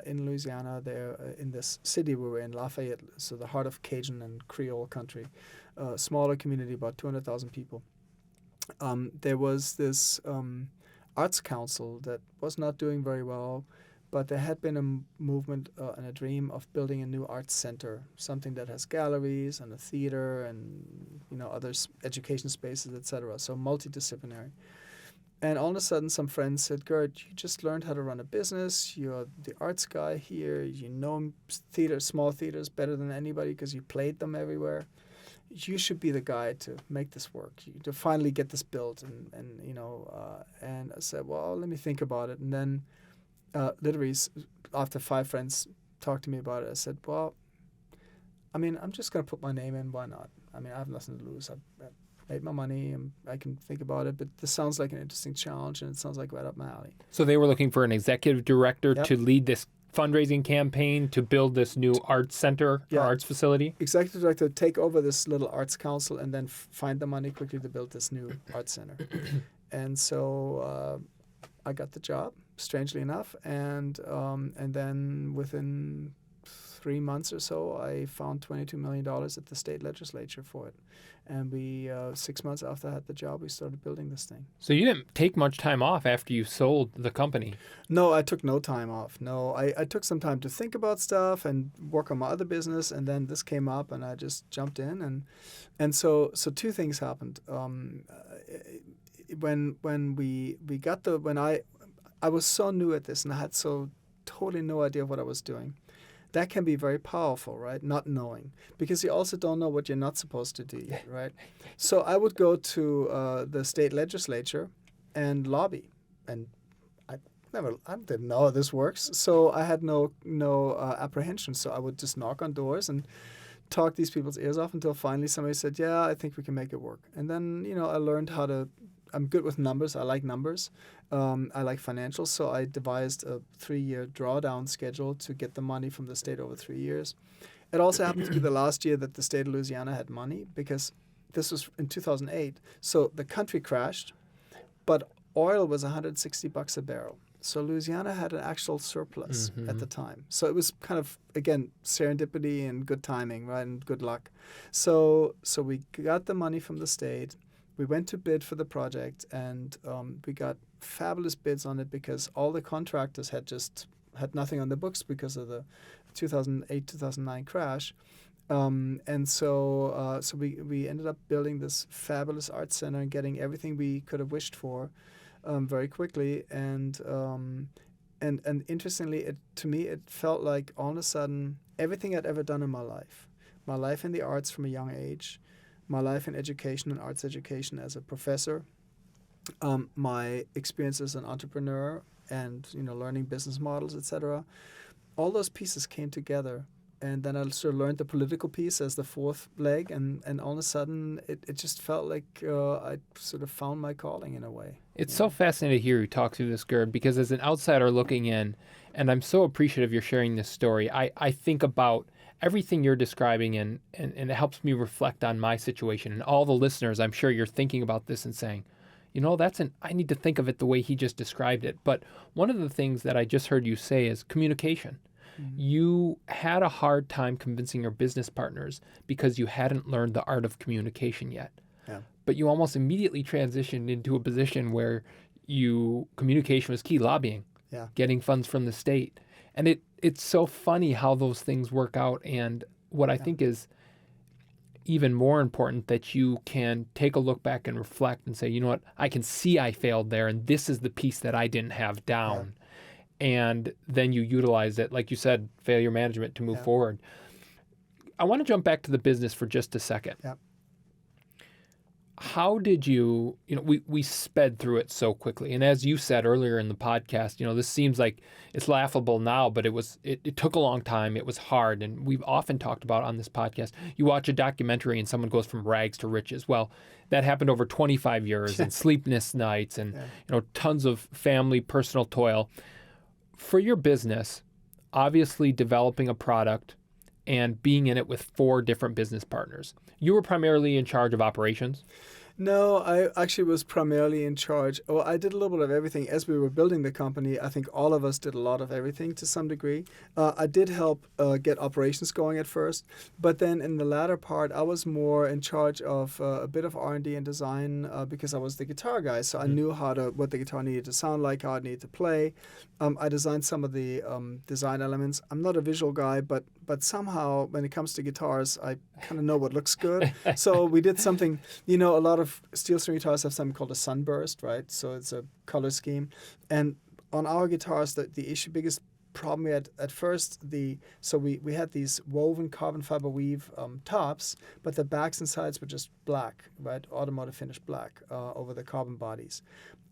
in Louisiana, there in this city we were in, Lafayette, so the heart of Cajun and Creole country, smaller community, about 200,000 people. There was this arts council that was not doing very well, but there had been a movement and a dream of building a new arts center, something that has galleries and a theater and other education spaces, etc. So multidisciplinary. And all of a sudden, some friends said, Gerd, you just learned how to run a business. You're the arts guy here. You know small theaters better than anybody because you played them everywhere. You should be the guy to make this work, to finally get this built. And I said, well, let me think about it. And then literally, after 5 friends talked to me about it, I said, well, I'm just going to put my name in. Why not? I have nothing to lose. I've made my money and I can think about it, but this sounds like an interesting challenge and it sounds like right up my alley. So they were looking for an executive director Yep. to lead this fundraising campaign to build this new arts center, or arts facility? Executive director, take over this little arts council and then find the money quickly to build this new arts center. And so I got the job, strangely enough, and then within 3 months or so, I found $22 million at the state legislature for it. And we, 6 months after I had the job, we started building this thing. So you didn't take much time off after you sold the company? No, I took no time off. No, I took some time to think about stuff and work on my other business, and then this came up, and I just jumped in, and so 2 things happened. I was so new at this, and I had so totally no idea what I was doing. That can be very powerful, right? Not knowing, because you also don't know what you're not supposed to do yet, right? So I would go to the state legislature and lobby, and I didn't know how this works, so I had no apprehension. So I would just knock on doors and talk these people's ears off until finally somebody said, "Yeah, I think we can make it work." And then I learned how to. I'm good with numbers. I like numbers. I like financials. So I devised a 3-year drawdown schedule to get the money from the state over 3 years. It also happened to be the last year that the state of Louisiana had money, because this was in 2008. So the country crashed, but oil was $160 a barrel. So Louisiana had an actual surplus at the time. So it was kind of, again, serendipity and good timing, right, and good luck. So we got the money from the state. We went to bid for the project, and we got fabulous bids on it because all the contractors had nothing on the books because of the 2008-2009 crash. And so we ended up building this fabulous art center and getting everything we could have wished for very quickly. And interestingly, to me, it felt like all of a sudden everything I'd ever done in my life in the arts from a young age, my life in education and arts education as a professor, my experience as an entrepreneur and learning business models, etc. All those pieces came together, and then I sort of learned the political piece as the 4th leg, and all of a sudden it just felt like I sort of found my calling in a way. It's so fascinating to hear you talk through this, Gerd, because as an outsider looking in, and I'm so appreciative you're sharing this story, I think about everything you're describing, and it helps me reflect on my situation. And all the listeners, I'm sure you're thinking about this and saying, I need to think of it the way he just described it. But one of the things that I just heard you say is communication. Mm-hmm. You had a hard time convincing your business partners because you hadn't learned the art of communication yet. Yeah. but you almost immediately transitioned into a position where communication was key, lobbying, getting funds from the state. And it's so funny how those things work out. And what I think is even more important, that you can take a look back and reflect and say, you know what, I can see I failed there, and this is the piece that I didn't have down. And then you utilize it, like you said, failure management to move forward. I want to jump back to the business for just a second. How did you we sped through it so quickly. And as you said earlier in the podcast, this seems like it's laughable now, but it took a long time. It was hard. And we've often talked about on this podcast, you watch a documentary and someone goes from rags to riches. Well, that happened over 25 years and sleepless nights and, tons of family, personal toil. For your business, obviously developing a product and being in it with 4 different business partners. You were primarily in charge of operations? No, I actually was primarily in charge. Well, I did a little bit of everything. As we were building the company, I think all of us did a lot of everything to some degree. I did help get operations going at first, but then in the latter part, I was more in charge of a bit of R&D and design because I was the guitar guy. So I knew what the guitar needed to sound like, how it needed to play. I designed some of the design elements. I'm not a visual guy, but somehow when it comes to guitars, I kind of know what looks good. So we did something, a lot of steel string guitars have something called a sunburst, right? So it's a color scheme. And on our guitars, the biggest problem we had at first, we had these woven carbon fiber weave tops, but the backs and sides were just black, right? Automotive finish black over the carbon bodies.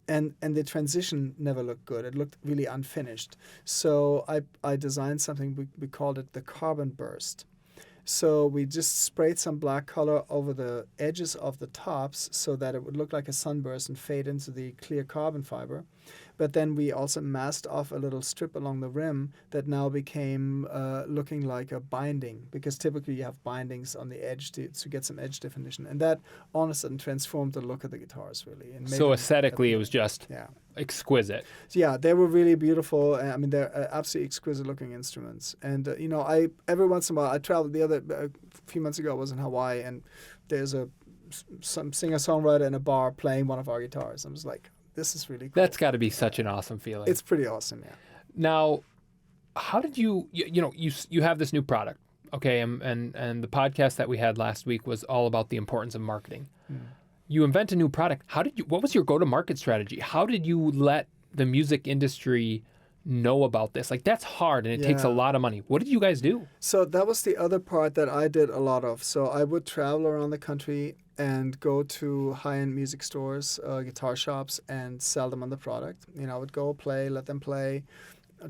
And the transition never looked good. It looked really unfinished. So I designed something, we called it the carbon burst. So we just sprayed some black color over the edges of the tops so that it would look like a sunburst and fade into the clear carbon fiber. But then we also masked off a little strip along the rim that now became looking like a binding, because typically you have bindings on the edge to get some edge definition. And that all of a sudden transformed the look of the guitars, really. And so aesthetically, it was just exquisite. Yeah, they were really beautiful. I mean, they're absolutely exquisite looking instruments. And, I every once in a while, I traveled a few months ago, I was in Hawaii, and there's some singer-songwriter in a bar playing one of our guitars. I was like, this is really cool. That's got to be such an awesome feeling. It's pretty awesome, yeah. Now, how did you have this new product, okay? And the podcast that we had last week was all about the importance of marketing. You invent a new product. What was your go-to-market strategy? How did you let the music industry know about this? Like, that's hard and it takes a lot of money. What did you guys do? So that was the other part that I did a lot of. So I would travel around the country and go to high-end music stores, guitar shops, and sell them on the product. I would go play, let them play,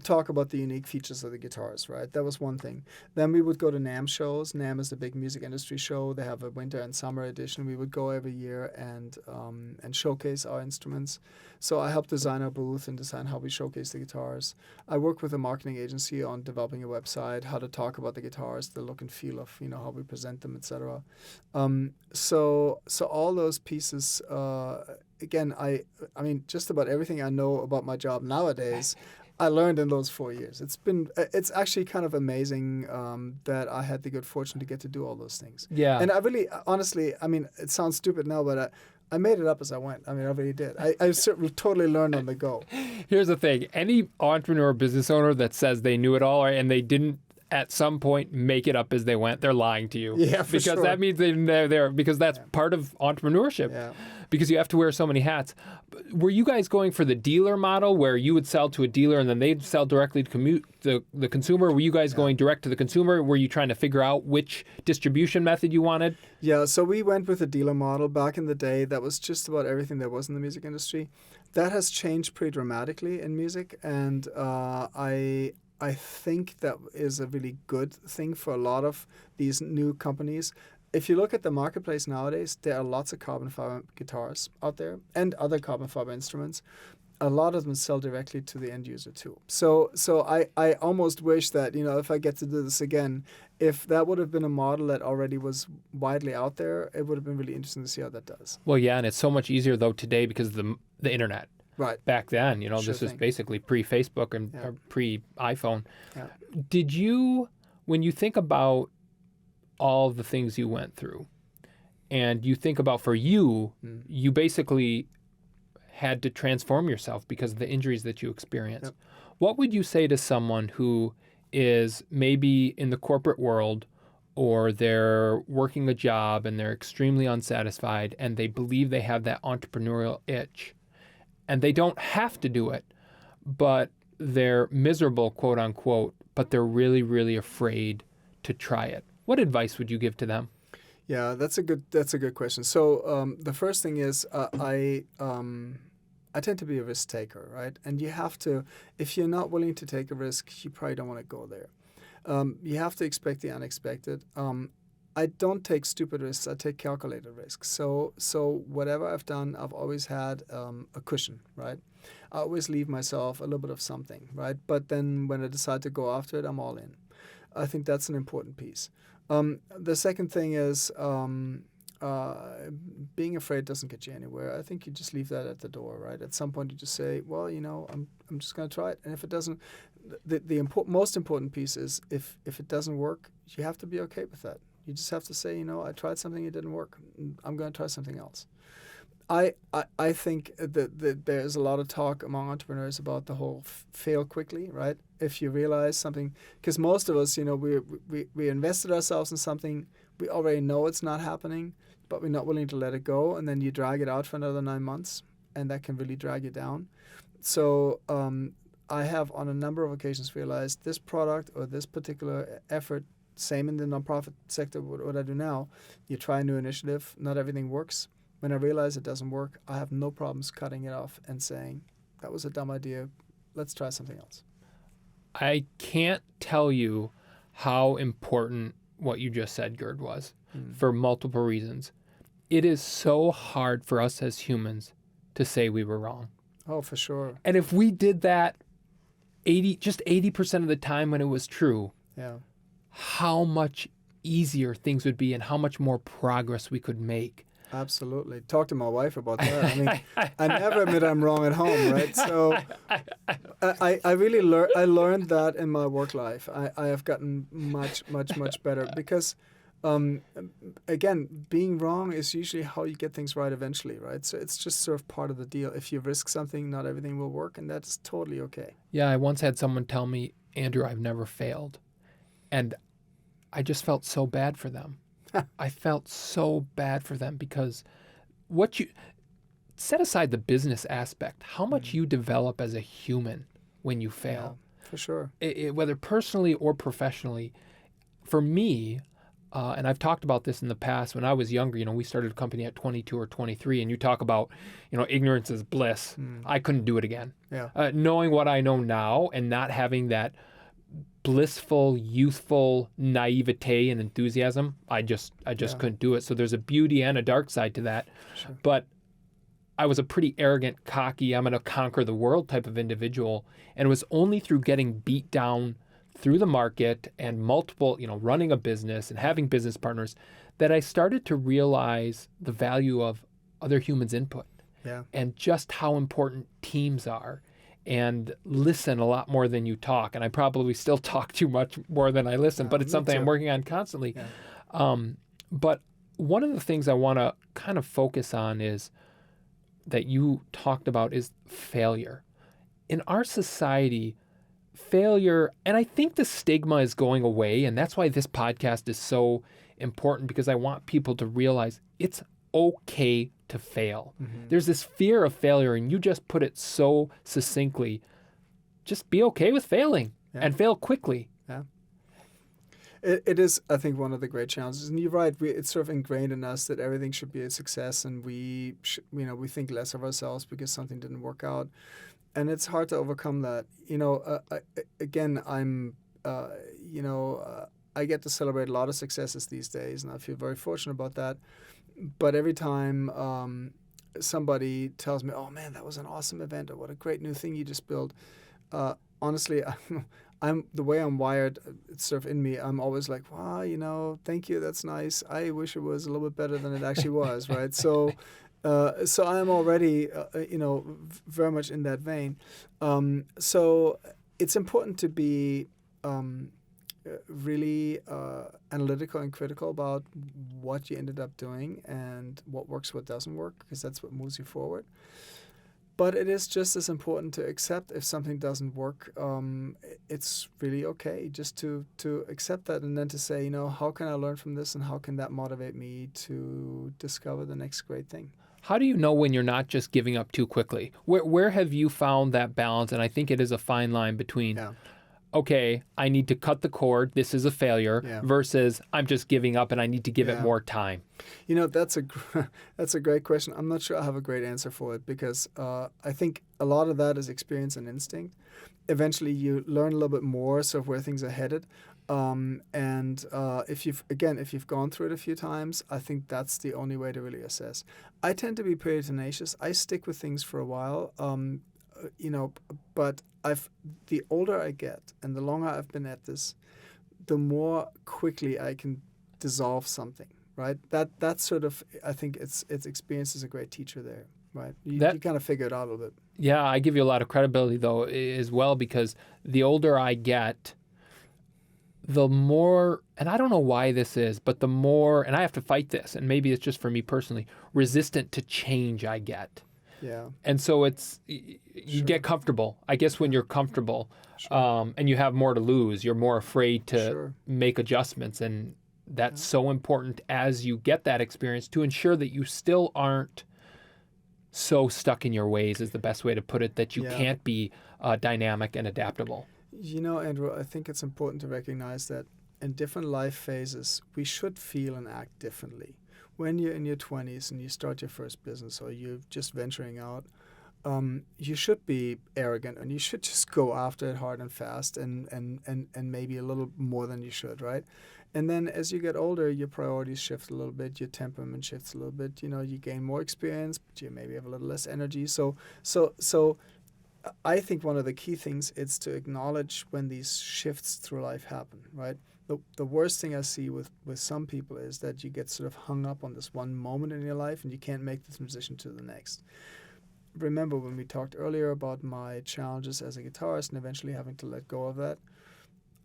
talk about the unique features of the guitars, right? That was one thing. Then we would go to NAMM shows. NAMM is the big music industry show. They have a winter and summer edition. We would go every year and showcase our instruments. So I helped design our booth and design how we showcase the guitars. I work with a marketing agency on developing a website, how to talk about the guitars, the look and feel of how we present them, etc. So all those pieces. Again, I mean, just about everything I know about my job nowadays, I learned in those 4 years. It's actually kind of amazing that I had the good fortune to get to do all those things. Yeah. And I really, honestly, I mean, it sounds stupid now, but I made it up as I went. I mean, I really did. I certainly totally learned on the go. Here's the thing. Any entrepreneur or business owner that says they knew it all and they didn't at some point make it up as they went, they're lying to you. Yeah, for because that means they're there, because that's part of entrepreneurship. Yeah. Because you have to wear so many hats. Were you guys going for the dealer model where you would sell to a dealer and then they'd sell directly to the consumer? Were you guys going direct to the consumer? Were you trying to figure out which distribution method you wanted? Yeah, so we went with a dealer model. Back in the day, that was just about everything there was in the music industry. That has changed pretty dramatically in music, and I think that is a really good thing for a lot of these new companies. If you look at the marketplace nowadays, there are lots of carbon fiber guitars out there and other carbon fiber instruments. A lot of them sell directly to the end user too. So I almost wish that, if I get to do this again, if that would have been a model that already was widely out there, it would have been really interesting to see how that does. Well, yeah, and it's so much easier though today because of the internet. Right. Back then, this was basically pre-Facebook and or pre-iPhone. Yeah. Did you, when you think about all the things you went through, And you think about for you, you basically had to transform yourself because of the injuries that you experienced. Yep. What would you say to someone who is maybe in the corporate world, or they're working a job and they're extremely unsatisfied and they believe they have that entrepreneurial itch and they don't have to do it, but they're miserable, quote unquote, but they're really, really afraid to try it? What advice would you give to them? Yeah, that's a good question. So the first thing is I tend to be a risk taker, right? And you have to, if you're not willing to take a risk, you probably don't want to go there. You have to expect the unexpected. I don't take stupid risks. I take calculated risks. So whatever I've done, I've always had a cushion, right? I always leave myself a little bit of something, right? But then when I decide to go after it, I'm all in. I think that's an important piece. The second thing is being afraid doesn't get you anywhere. I think you just leave that at the door, right? At some point, you just say, well, I'm just going to try it. And if it doesn't, the most important piece is if it doesn't work, you have to be okay with that. You just have to say, I tried something, it didn't work. I'm going to try something else. I think that there's a lot of talk among entrepreneurs about the whole fail quickly, right? If you realize something, because most of us, we invested ourselves in something, we already know it's not happening, but we're not willing to let it go, and then you drag it out for another 9 months, and that can really drag you down. So I have on a number of occasions realized this product or this particular effort, same in the nonprofit sector, what I do now, you try a new initiative, not everything works. When I realize it doesn't work, I have no problems cutting it off and saying, that was a dumb idea, let's try something else. I can't tell you how important what you just said, Gerd, was for multiple reasons. It is so hard for us as humans to say we were wrong. Oh, for sure. And if we did that 80% of the time when it was true, how much easier things would be and how much more progress we could make. Absolutely. Talk to my wife about that. I mean, I never admit I'm wrong at home, right? So I really learned that in my work life. I have gotten much better because, again, being wrong is usually how you get things right eventually, right? So it's just sort of part of the deal. If you risk something, not everything will work, and that's totally okay. Yeah, I once had someone tell me, Andrew, I've never failed. And I just felt so bad for them. I felt so bad for them because set aside the business aspect, how much you develop as a human when you fail. Yeah, for sure. Whether personally or professionally. For me, and I've talked about this in the past, when I was younger, we started a company at 22 or 23, and you talk about, ignorance is bliss. I couldn't do it again. Yeah. Knowing what I know now and not having that blissful, youthful naivete and enthusiasm, I just couldn't do it. So there's a beauty and a dark side to that. Sure. But I was a pretty arrogant, cocky, I'm going to conquer the world type of individual. And it was only through getting beat down through the market and multiple, running a business and having business partners that I started to realize the value of other humans' input and just how important teams are. And listen a lot more than you talk. And I probably still talk too much more than I listen, but it's something I'm working on constantly. Yeah. But one of the things I want to kind of focus on is that you talked about is failure. In our society, failure, and I think the stigma is going away, and that's why this podcast is so important, because I want people to realize it's okay to fail. There's this fear of failure, and you just put it so succinctly. Just be okay with failing and fail quickly. Yeah. It is, I think, one of the great challenges. And you're right, it's sort of ingrained in us that everything should be a success, and we think less of ourselves because something didn't work out. And it's hard to overcome that. I get to celebrate a lot of successes these days, and I feel very fortunate about that. But every time somebody tells me, oh man, that was an awesome event, or what a great new thing you just built, honestly, I'm the way I'm wired, it's sort of in me, I'm always like, wow, thank you, that's nice. I wish it was a little bit better than it actually was, right? So I'm already, very much in that vein. So it's important to be really analytical and critical about what you ended up doing and what works, what doesn't work, because that's what moves you forward. But it is just as important to accept if something doesn't work. It's really okay just to accept that, and then to say, how can I learn from this, and how can that motivate me to discover the next great thing? How do you know when you're not just giving up too quickly? Where have you found that balance? And I think it is a fine line between, okay, I need to cut the cord, this is a failure, versus I'm just giving up and I need to give it more time. That's a great question. I'm not sure I have a great answer for it, because I think a lot of that is experience and instinct. Eventually you learn a little bit more sort of where things are headed. If you've gone through it a few times, I think that's the only way to really assess. I tend to be pretty tenacious. I stick with things for a while, but the older I get and the longer I've been at this, the more quickly I can dissolve something, right? That's sort of, I think it's experience is a great teacher there, right? You kind of figure it out a little bit. Yeah, I give you a lot of credibility though as well, because the older I get, the more, and I don't know why this is, but the more, and I have to fight this, and maybe it's just for me personally, resistant to change I get. Yeah. And so you get comfortable. I guess when you're comfortable and you have more to lose, you're more afraid to make adjustments. And that's so important as you get that experience to ensure that you still aren't so stuck in your ways, is the best way to put it, that you can't be dynamic and adaptable. Andrew, I think it's important to recognize that in different life phases, we should feel and act differently. When you're in your 20s and you start your first business, or you're just venturing out, you should be arrogant and you should just go after it hard and fast and maybe a little more than you should, right? And then as you get older, your priorities shift a little bit, your temperament shifts a little bit. You gain more experience, but you maybe have a little less energy. So I think one of the key things is to acknowledge when these shifts through life happen, right? The worst thing I see with some people is that you get sort of hung up on this one moment in your life and you can't make the transition to the next. Remember when we talked earlier about my challenges as a guitarist and eventually having to let go of that?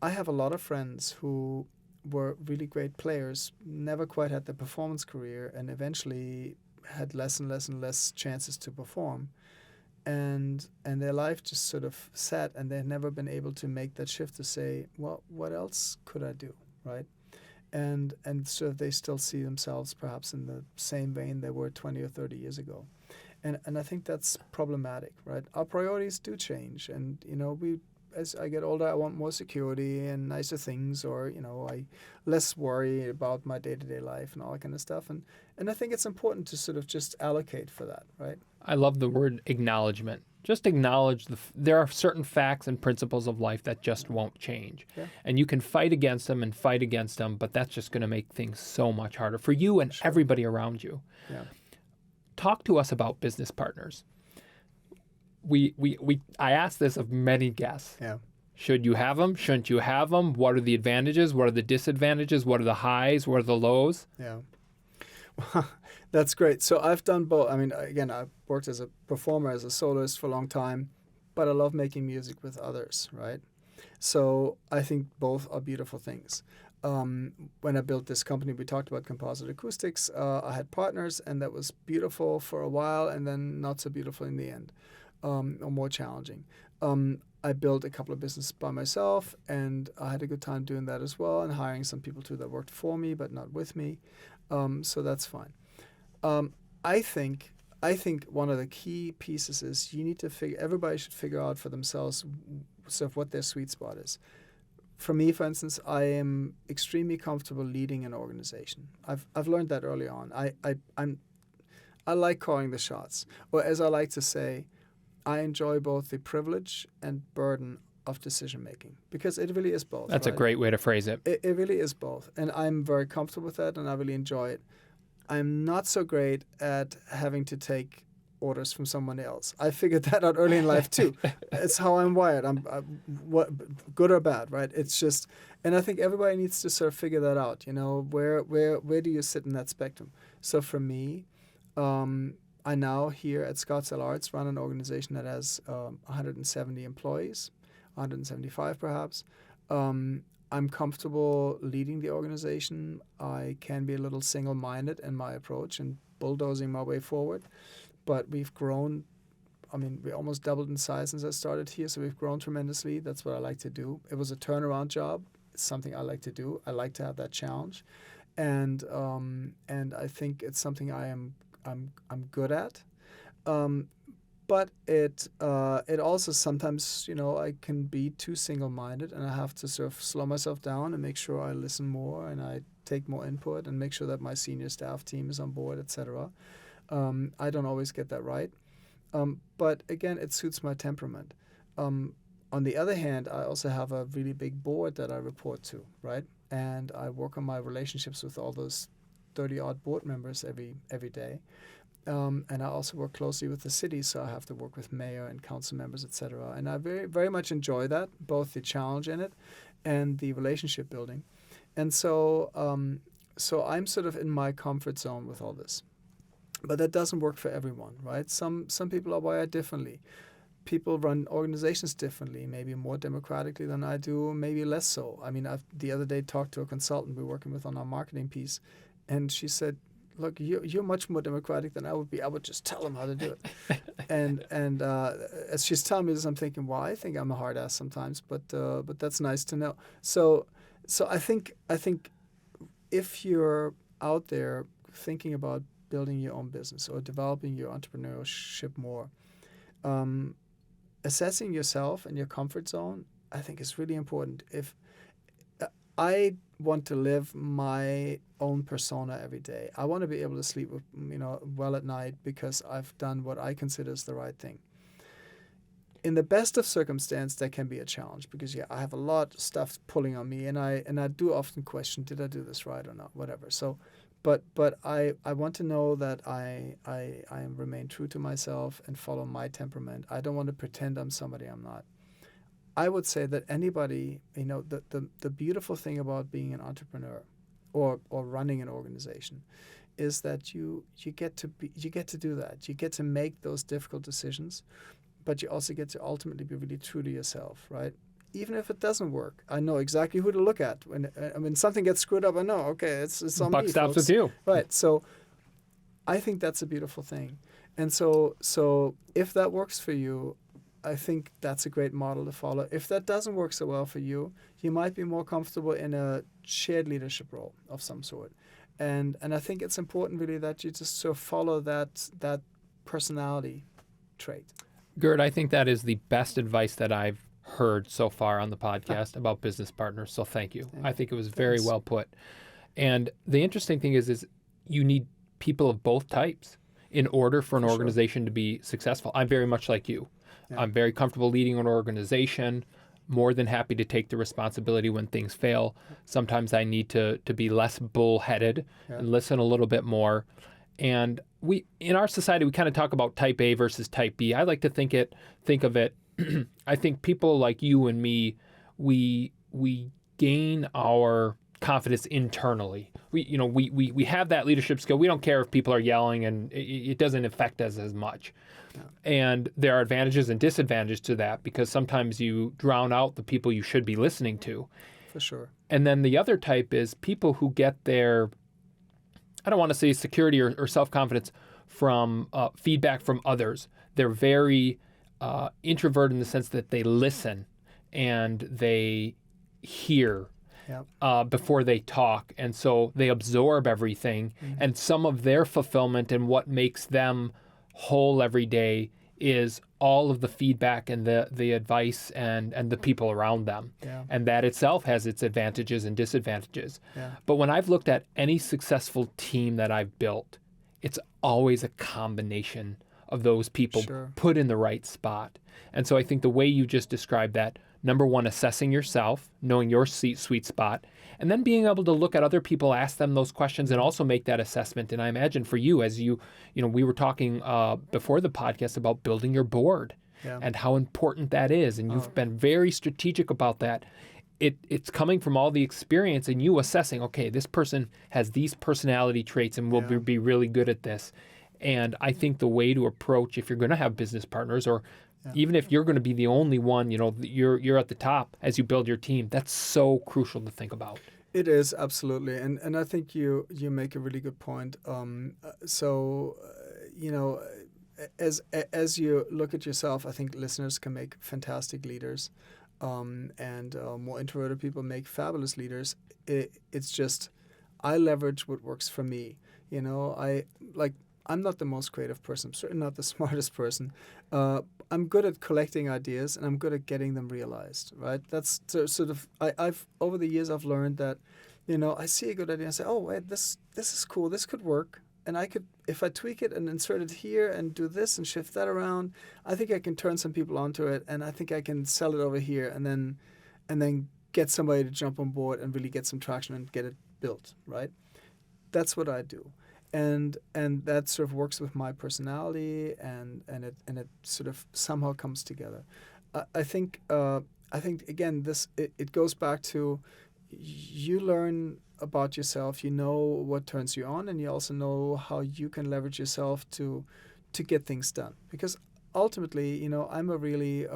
I have a lot of friends who were really great players, never quite had the performance career, and eventually had less and less and less chances to perform. And their life just sort of sat, and they've never been able to make that shift to say, well, what else could I do, right? And so they still see themselves perhaps in the same vein they were 20 or 30 years ago. And I think that's problematic, right? Our priorities do change, and as I get older, I want more security and nicer things, or I less worry about my day-to-day life and all that kind of stuff. And I think it's important to sort of just allocate for that, right? I love the word acknowledgement. Just acknowledge there are certain facts and principles of life that just won't change. Yeah. And you can fight against them, but that's just going to make things so much harder for you and everybody around you. Yeah. Talk to us about business partners. I asked this of many guests. Yeah. Should you have them? Shouldn't you have them? What are the advantages? What are the disadvantages? What are the highs? What are the lows? Yeah. That's great. So I've done both. I mean, again, I've worked as a performer, as a soloist for a long time, but I love making music with others, right? So I think both are beautiful things. When I built this company, we talked about composite acoustics. I had partners, and that was beautiful for a while, and then not so beautiful in the end, or more challenging. I built a couple of businesses by myself, and I had a good time doing that as well, and hiring some people too that worked for me but not with me. So that's fine. I think one of the key pieces is everybody should figure out for themselves sort of what their sweet spot is. For me, for instance, I am extremely comfortable leading an organization. I've learned that early on. I like calling the shots, or as I like to say, I enjoy both the privilege and burden of decision making, because it really is both. That's right? A great way to phrase it. It really is both, and I'm very comfortable with that, and I really enjoy it. I'm not so great at having to take orders from someone else. I figured that out early in life too. It's how I'm wired. What good or bad, right? It's just, and I think everybody needs to sort of figure that out. Where do you sit in that spectrum? So for me, I now here at Scottsdale Arts run an organization that has 170 employees, 175 perhaps. I'm comfortable leading the organization. I can be a little single-minded in my approach and bulldozing my way forward. But we've grown. I mean, we almost doubled in size since I started here, so we've grown tremendously. That's what I like to do. It was a turnaround job. It's something I like to do. I like to have that challenge, and I think it's something I'm good at. But it also sometimes, I can be too single-minded, and I have to sort of slow myself down and make sure I listen more and I take more input and make sure that my senior staff team is on board, etc. I don't always get that right. But again, it suits my temperament. On the other hand, I also have a really big board that I report to, right? And I work on my relationships with all those 30-odd board members every day. And I also work closely with the city, so I have to work with mayor and council members, etc. And I very, very much enjoy that, both the challenge in it and the relationship building. And so I'm sort of in my comfort zone with all this. But that doesn't work for everyone, right? Some people are wired differently. People run organizations differently, maybe more democratically than I do, maybe less so. I mean, I've the other day talked to a consultant we're working with on our marketing piece, and she said, look, you're much more democratic than I would be. I would just tell them how to do it. and as she's telling me this, I'm thinking, well, I think I'm a hard ass sometimes, but that's nice to know. So I think if you're out there thinking about building your own business or developing your entrepreneurship more, assessing yourself and your comfort zone, I think is really important. If I want to live my own persona every day, I want to be able to sleep well at night because I've done what I consider is the right thing. In the best of circumstance, that can be a challenge because I have a lot of stuff pulling on me, and I do often question, did I do this right or not, whatever. So. But I want to know that I remain true to myself and follow my temperament. I don't want to pretend I'm somebody I'm not. I would say that anybody, the beautiful thing about being an entrepreneur or running an organization is that you get to do that. You get to make those difficult decisions, but you also get to ultimately be really true to yourself, right? Even if it doesn't work, I know exactly who to look at. When something gets screwed up, I know, okay, it's on me, Buck stops folks. with you. Right. So I think that's a beautiful thing. And so if that works for you, I think that's a great model to follow. If that doesn't work so well for you, you might be more comfortable in a shared leadership role of some sort. And I think it's important really that you just sort of follow that personality trait. Gerd, I think that is the best advice that I've heard so far on the podcast about business partners. So thank you. I think it was very well put. And the interesting thing is you need people of both types in order for an organization to be successful. I'm very much like you. Yeah. I'm very comfortable leading an organization, more than happy to take the responsibility when things fail. Sometimes I need to be less bullheaded and listen a little bit more. And in our society, we kind of talk about type A versus type B. I like to think of it. I think people like you and me, we gain our confidence internally. We have that leadership skill. We don't care if people are yelling, and it doesn't affect us as much. Yeah. And there are advantages and disadvantages to that because sometimes you drown out the people you should be listening to. For sure. And then the other type is people who get their, I don't want to say security or self-confidence from feedback from others. They're very introvert in the sense that they listen and they hear before they talk. And so they absorb everything. Mm-hmm. And some of their fulfillment and what makes them whole every day is all of the feedback and the advice and the people around them. Yeah. And that itself has its advantages and disadvantages. Yeah. But when I've looked at any successful team that I've built, it's always a combination of those people put in the right spot. And so I think the way you just described that, number one, assessing yourself, knowing your sweet spot, and then being able to look at other people, ask them those questions, and also make that assessment. And I imagine for you, as we were talking before the podcast about building your board and how important that is. And you've been very strategic about that. It's coming from all the experience and you assessing, okay, this person has these personality traits and will be really good at this. And I think the way to approach, if you're going to have business partners or Yeah. Even if you're going to be the only one, you're at the top as you build your team. That's so crucial to think about. It is, absolutely, and I think you make a really good point. As you look at yourself, I think listeners can make fantastic leaders, and more introverted people make fabulous leaders. It's just I leverage what works for me. I'm not the most creative person. I'm certainly not the smartest person. I'm good at collecting ideas, and I'm good at getting them realized. Right? That's sort of I've over the years I've learned that, I see a good idea and say, oh wait, this is cool. This could work, and I could, if I tweak it and insert it here and do this and shift that around, I think I can turn some people onto it, and I think I can sell it over here, and then get somebody to jump on board and really get some traction and get it built. Right? That's what I do. And that sort of works with my personality, and it sort of somehow comes together. I think again it goes back to you learn about yourself. You know what turns you on, and you also know how you can leverage yourself to get things done. Because ultimately, I'm a really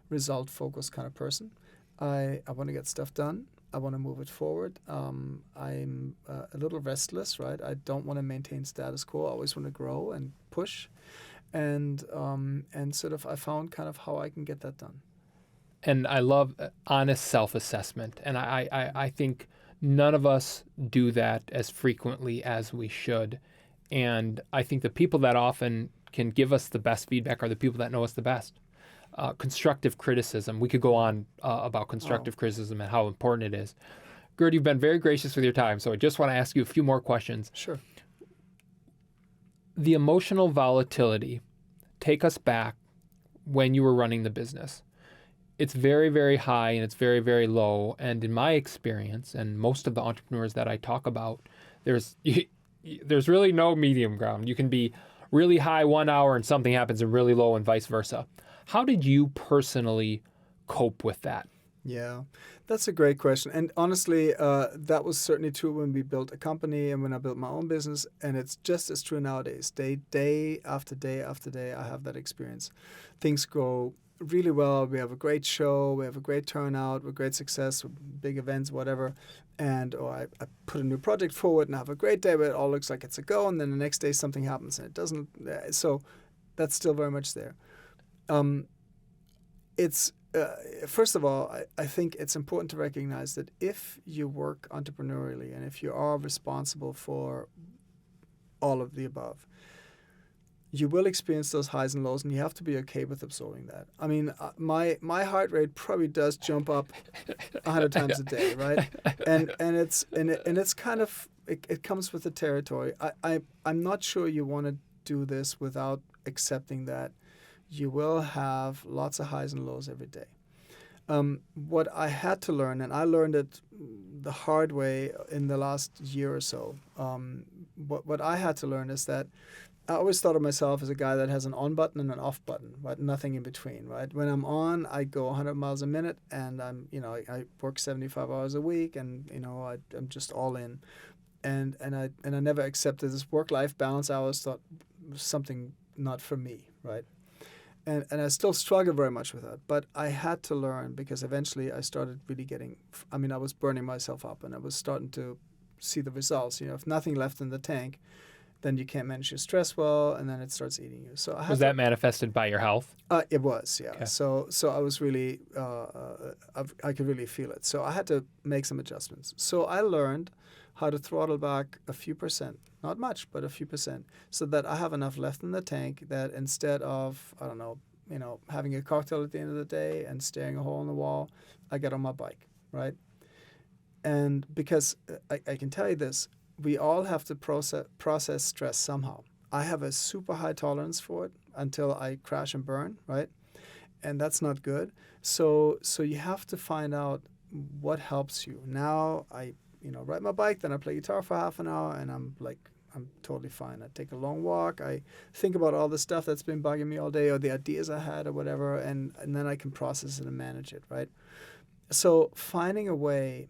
result focused kind of person. I want to get stuff done. I want to move it forward. I'm a little restless, right? I don't want to maintain status quo. I always want to grow and push, and sort of I found kind of how I can get that done. And I love honest self-assessment, and I think none of us do that as frequently as we should. And I think the people that often can give us the best feedback are the people that know us the best. Constructive criticism. We could go on about constructive criticism and how important it is. Gerd, you've been very gracious with your time, so I just want to ask you a few more questions. Sure. The emotional volatility, take us back when you were running the business. It's very, very high and it's very, very low. And in my experience, and most of the entrepreneurs that I talk about, there's really no medium ground. You can be really high 1 hour and something happens, and really low and vice versa. How did you personally cope with that? Yeah, that's a great question. And honestly, that was certainly true when we built a company and when I built my own business. And it's just as true nowadays. Day after day after day, I have that experience. Things go really well. We have a great show. We have a great turnout. We're great success, big events, whatever. And I put a new project forward and I have a great day where it all looks like it's a go. And then the next day something happens and it doesn't. So that's still very much there. It's first of all, I think it's important to recognize that if you work entrepreneurially and if you are responsible for all of the above, you will experience those highs and lows, and you have to be okay with absorbing that. I mean, my heart rate probably does jump up 100 times a day, right? And it's kind of it comes with the territory. I'm not sure you want to do this without accepting that you will have lots of highs and lows every day. What I had to learn, and I learned it the hard way in the last year or so, what I had to learn is that I always thought of myself as a guy that has an on button and an off button, right? Nothing in between, right? When I'm on, I go 100 miles a minute, and I work 75 hours a week, and I'm just all in, and I never accepted this work-life balance. I always thought was something not for me, right? And I still struggle very much with that. But I had to learn, because eventually I started really I was burning myself up, and I was starting to see the results. If nothing left in the tank, then you can't manage your stress well, and then it starts eating you. So was that manifested by your health? It was, yeah. Okay. So I was really, I could really feel it. So I had to make some adjustments. So I learned how to throttle back a few percent, not much, but a few percent, so that I have enough left in the tank that instead of, having a cocktail at the end of the day and staring a hole in the wall, I get on my bike, right? And because I can tell you this, we all have to process stress somehow. I have a super high tolerance for it until I crash and burn, right? And that's not good. So you have to find out what helps you. Now I ride my bike, then I play guitar for half an hour, and I'm totally fine. I take a long walk. I think about all the stuff that's been bugging me all day, or the ideas I had, or whatever, and then I can process it and manage it, right? So finding a way,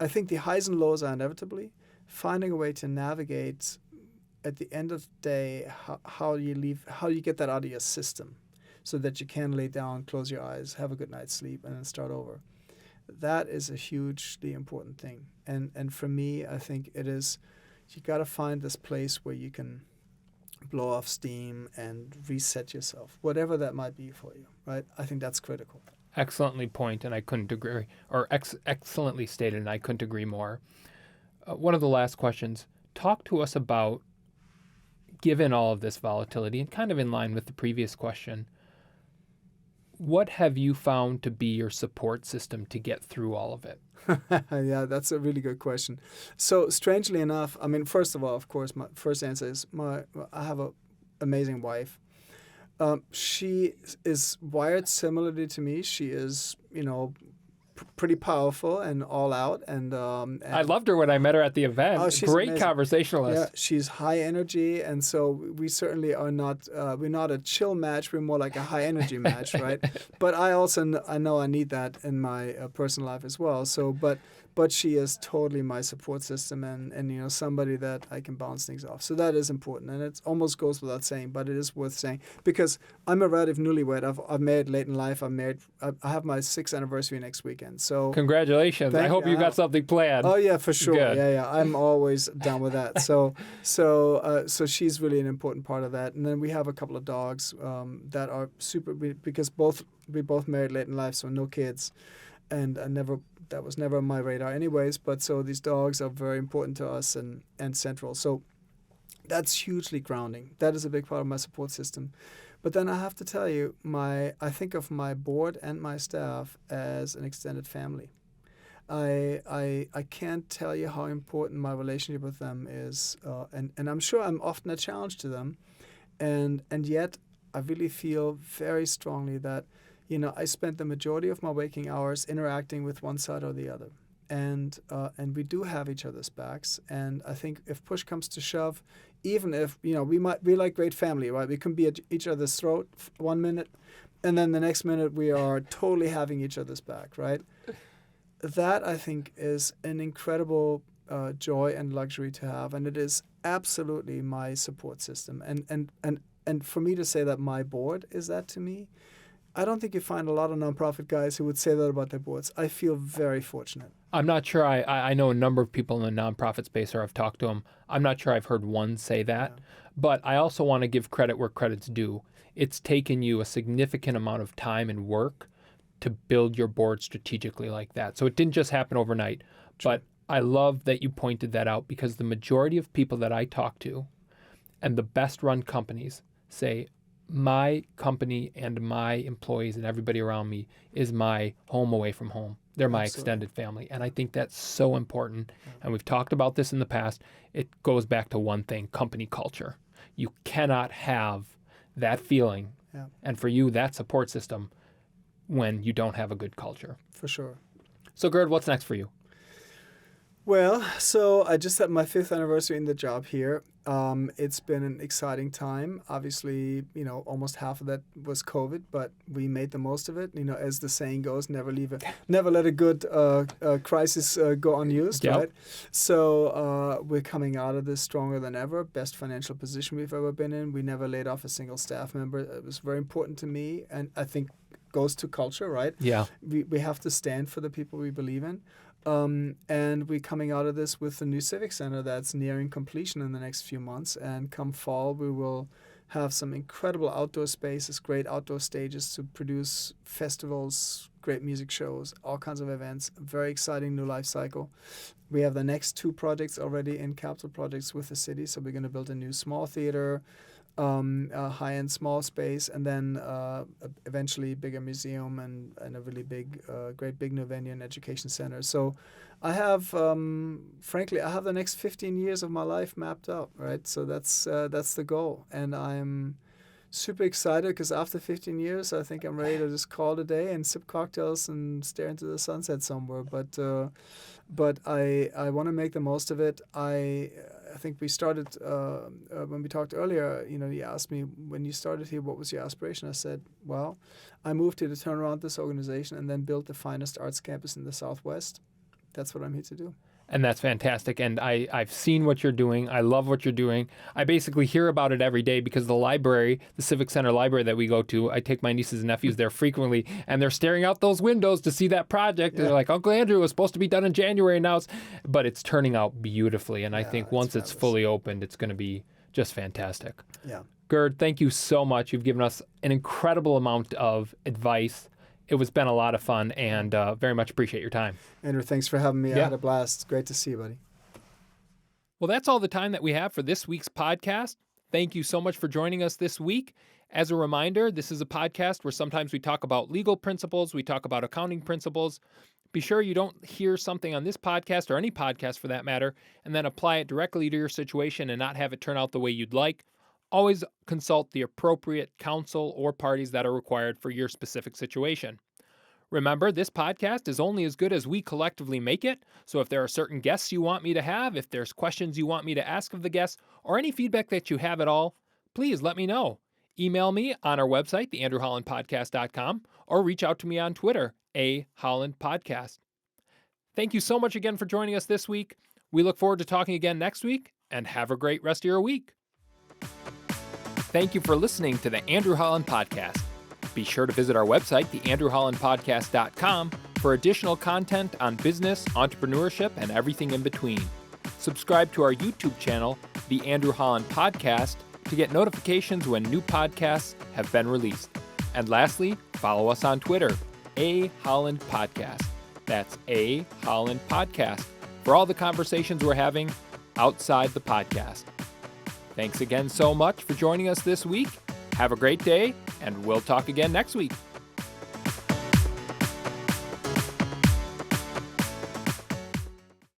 I think the highs and lows are inevitably. Finding a way to navigate at the end of the day how you get that out of your system, so that you can lay down, close your eyes, have a good night's sleep, and then start over. That is a hugely important thing. And for me, I think it is, you got to find this place where you can blow off steam and reset yourself, whatever that might be for you, right? I think that's critical. Excellently point, and I couldn't agree, or excellently stated, and I couldn't agree more. One of the last questions, talk to us about, given all of this volatility, and kind of in line with the previous question, what have you found to be your support system to get through all of it? Yeah, that's a really good question. So strangely enough, I mean, first of all, of course, my first answer is I have an amazing wife. She is wired similarly to me. She is, pretty powerful and all out. And I loved her when I met her at the event. Oh, she's Great amazing. Conversationalist. Yeah, she's high energy, and so we certainly are not. We're not a chill match. We're more like a high energy match, right? But I also I know I need that in my personal life as well. So, but she is totally my support system, and somebody that I can bounce things off. So that is important, and it almost goes without saying, but it is worth saying because I'm a relative newlywed. I've married late in life. I have my 6th anniversary next weekend. So congratulations! I hope you got something planned. Oh yeah, for sure. Good. Yeah. I'm always down with that. So she's really an important part of that. And then we have a couple of dogs that are super because we both married late in life, so no kids, and that was never on my radar anyways. But so these dogs are very important to us and central. So that's hugely grounding. That is a big part of my support system. But then I have to tell you, I think of my board and my staff as an extended family. I can't tell you how important my relationship with them is, and I'm sure I'm often a challenge to them, and yet I really feel very strongly that I spent the majority of my waking hours interacting with one side or the other, and we do have each other's backs, and I think if push comes to shove, even if we like great family, right? We can be at each other's throat 1 minute, and then the next minute we are totally having each other's back, right? That, I think, is an incredible joy and luxury to have, and it is absolutely my support system. And for me to say that my board is that to me, I don't think you find a lot of nonprofit guys who would say that about their boards. I feel very fortunate. I'm not sure. I know a number of people in the nonprofit space, or I've talked to them. I'm not sure I've heard one say that. Yeah. But I also want to give credit where credit's due. It's taken you a significant amount of time and work to build your board strategically like that. So it didn't just happen overnight. True. But I love that you pointed that out, because the majority of people that I talk to and the best run companies say, my company and my employees and everybody around me is my home away from home. They're my extended family. And I think that's so important. Yeah. And we've talked about this in the past. It goes back to one thing, company culture. You cannot have that feeling, and for you, that support system, when you don't have a good culture. For sure. So Gerd, what's next for you? Well, so I just had my 5th anniversary in the job here. It's been an exciting time. Obviously, almost half of that was COVID, but we made the most of it. As the saying goes, never let a good crisis go unused, yep. Right? So we're coming out of this stronger than ever. Best financial position we've ever been in. We never laid off a single staff member. It was very important to me, and I think goes to culture, right? Yeah. We have to stand for the people we believe in. And we're coming out of this with the new Civic Center that's nearing completion in the next few months. And come fall, we will have some incredible outdoor spaces, great outdoor stages to produce festivals, great music shows, all kinds of events. A very exciting new life cycle. We have the next 2 projects already in capital projects with the city. So we're going to build a new small theater, a high-end small space, and then eventually bigger museum and a really great big new venue and education center. So I have, frankly, the next 15 years of my life mapped out, right? So that's the goal, and I'm super excited because after 15 years, I think I'm ready to just call it a day and sip cocktails and stare into the sunset somewhere. But I want to make the most of it. I think we started, when we talked earlier, you asked me, when you started here, what was your aspiration? I said, well, I moved here to turn around this organization and then build the finest arts campus in the Southwest. That's what I'm here to do. And that's fantastic. And I've seen what you're doing. I love what you're doing. I basically hear about it every day because the library, the Civic Center library that we go to, I take my nieces and nephews there frequently, and they're staring out those windows to see that project. Yeah. They're like, Uncle Andrew, it was supposed to be done in January now. But it's turning out beautifully. And I think once it's fully opened, it's going to be just fantastic. Yeah. Gerd, thank you so much. You've given us an incredible amount of advice. It was been a lot of fun, and very much appreciate your time. Andrew, thanks for having me. I had a blast. Great to see you, buddy. Well, that's all the time that we have for this week's podcast. Thank you so much for joining us this week. As a reminder, this is a podcast where sometimes we talk about legal principles, we talk about accounting principles. Be sure you don't hear something on this podcast, or any podcast for that matter, and then apply it directly to your situation and not have it turn out the way you'd like. Always consult the appropriate counsel or parties that are required for your specific situation. Remember, this podcast is only as good as we collectively make it, so if there are certain guests you want me to have, if there's questions you want me to ask of the guests, or any feedback that you have at all, please let me know. Email me on our website, theandrewhollandpodcast.com, or reach out to me on Twitter, @HollandPodcast. Thank you so much again for joining us this week. We look forward to talking again next week, and have a great rest of your week. Thank you for listening to the Andrew Holland Podcast. Be sure to visit our website, theandrewhollandpodcast.com, for additional content on business, entrepreneurship, and everything in between. Subscribe to our YouTube channel, The Andrew Holland Podcast, to get notifications when new podcasts have been released. And lastly, follow us on Twitter, @Holland Podcast. That's @Holland Podcast, for all the conversations we're having outside the podcast. Thanks again so much for joining us this week. Have a great day, and we'll talk again next week.